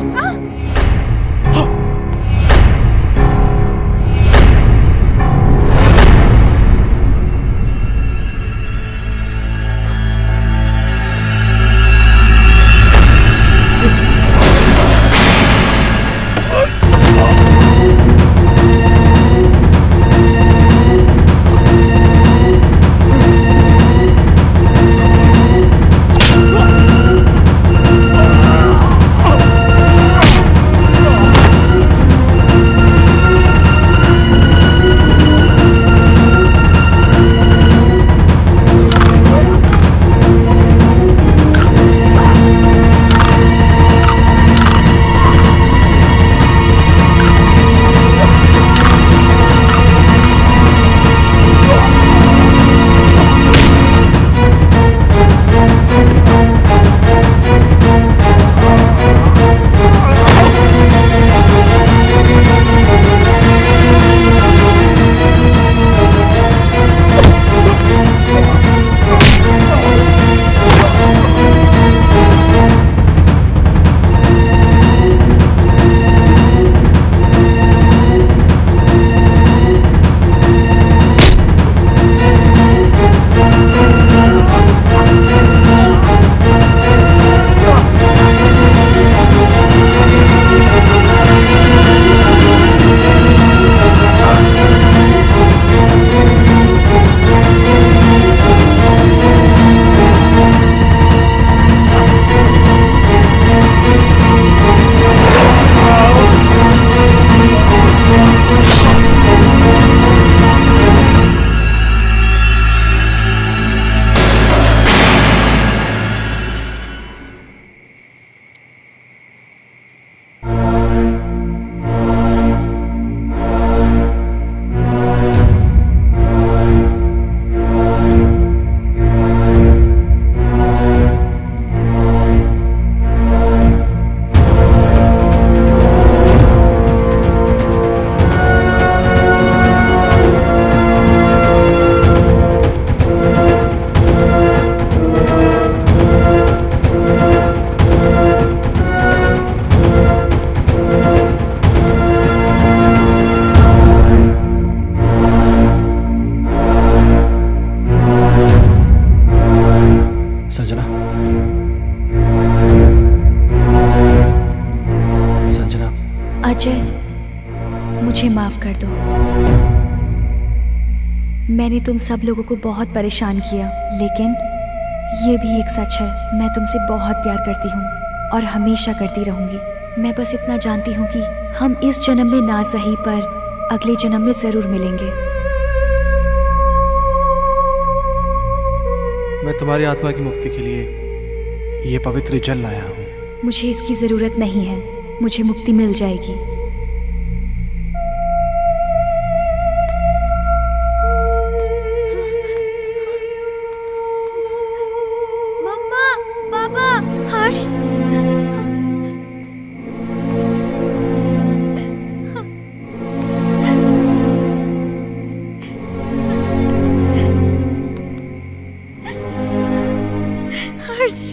मुझे माफ कर दो। मैंने तुम सब लोगों को बहुत परेशान किया, लेकिन ये भी एक सच है, मैं तुमसे बहुत प्यार करती हूँ और हमेशा करती रहूँगी। मैं बस इतना जानती हूँ कि हम इस जन्म में ना सही पर अगले जन्म में ज़रूर मिलेंगे।
मैं तुम्हारी आत्मा की मुक्ति के लिए ये पवित्र जल लाया हूँ।
मुझे इसकी ज़रूरत नहीं है, मुझे मुक्ति मिल जाएगी।
मम्मा, पापा, हर्ष। हर्ष।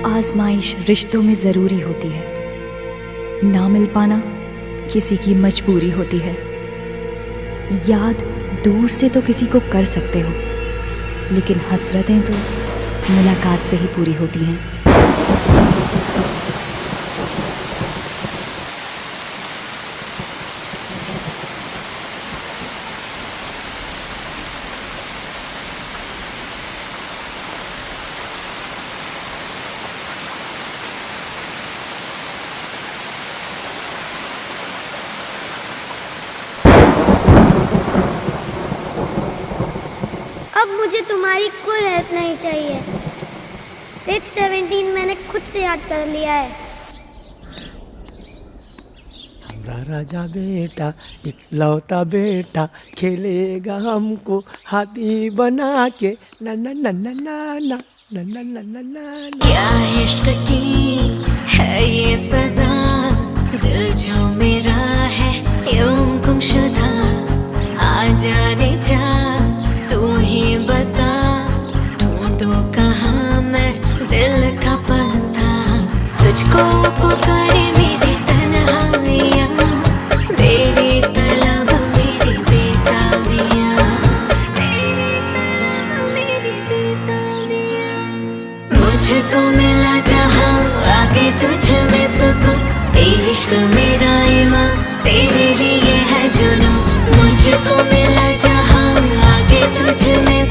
आजमाइश रिश्तों में ज़रूरी होती है, ना मिल पाना किसी की मजबूरी होती है। याद दूर से तो किसी को कर सकते हो, लेकिन हसरतें तो मुलाकात से ही पूरी होती हैं।
अब मुझे तुम्हारी कोई हेल्प नहीं चाहिए। पेज 17 मैंने खुद से याद कर लिया है।
हमारा राजा बेटा इकलौता बेटा खेलेगा हमको हाथी बना के ना ना ना ना ना ना ना ना ना ना ना।
क्या इश्क की है ये सजा, दिल जो मेरा है यूं गुमशुदा, आ जाने जा तू ही बता, ढूंढूं कहाँ मैं दिल का पता, तुझको पुकारे मेरी तन्हाइयाँ, मेरी तलब मेरी बेताबियाँ, मुझको मिला जहाँ आके तुझ में सुकून, इश्क मेरा ईमान तेरे लिए है जुनून, मुझको मिला जहाँ आके तुझ में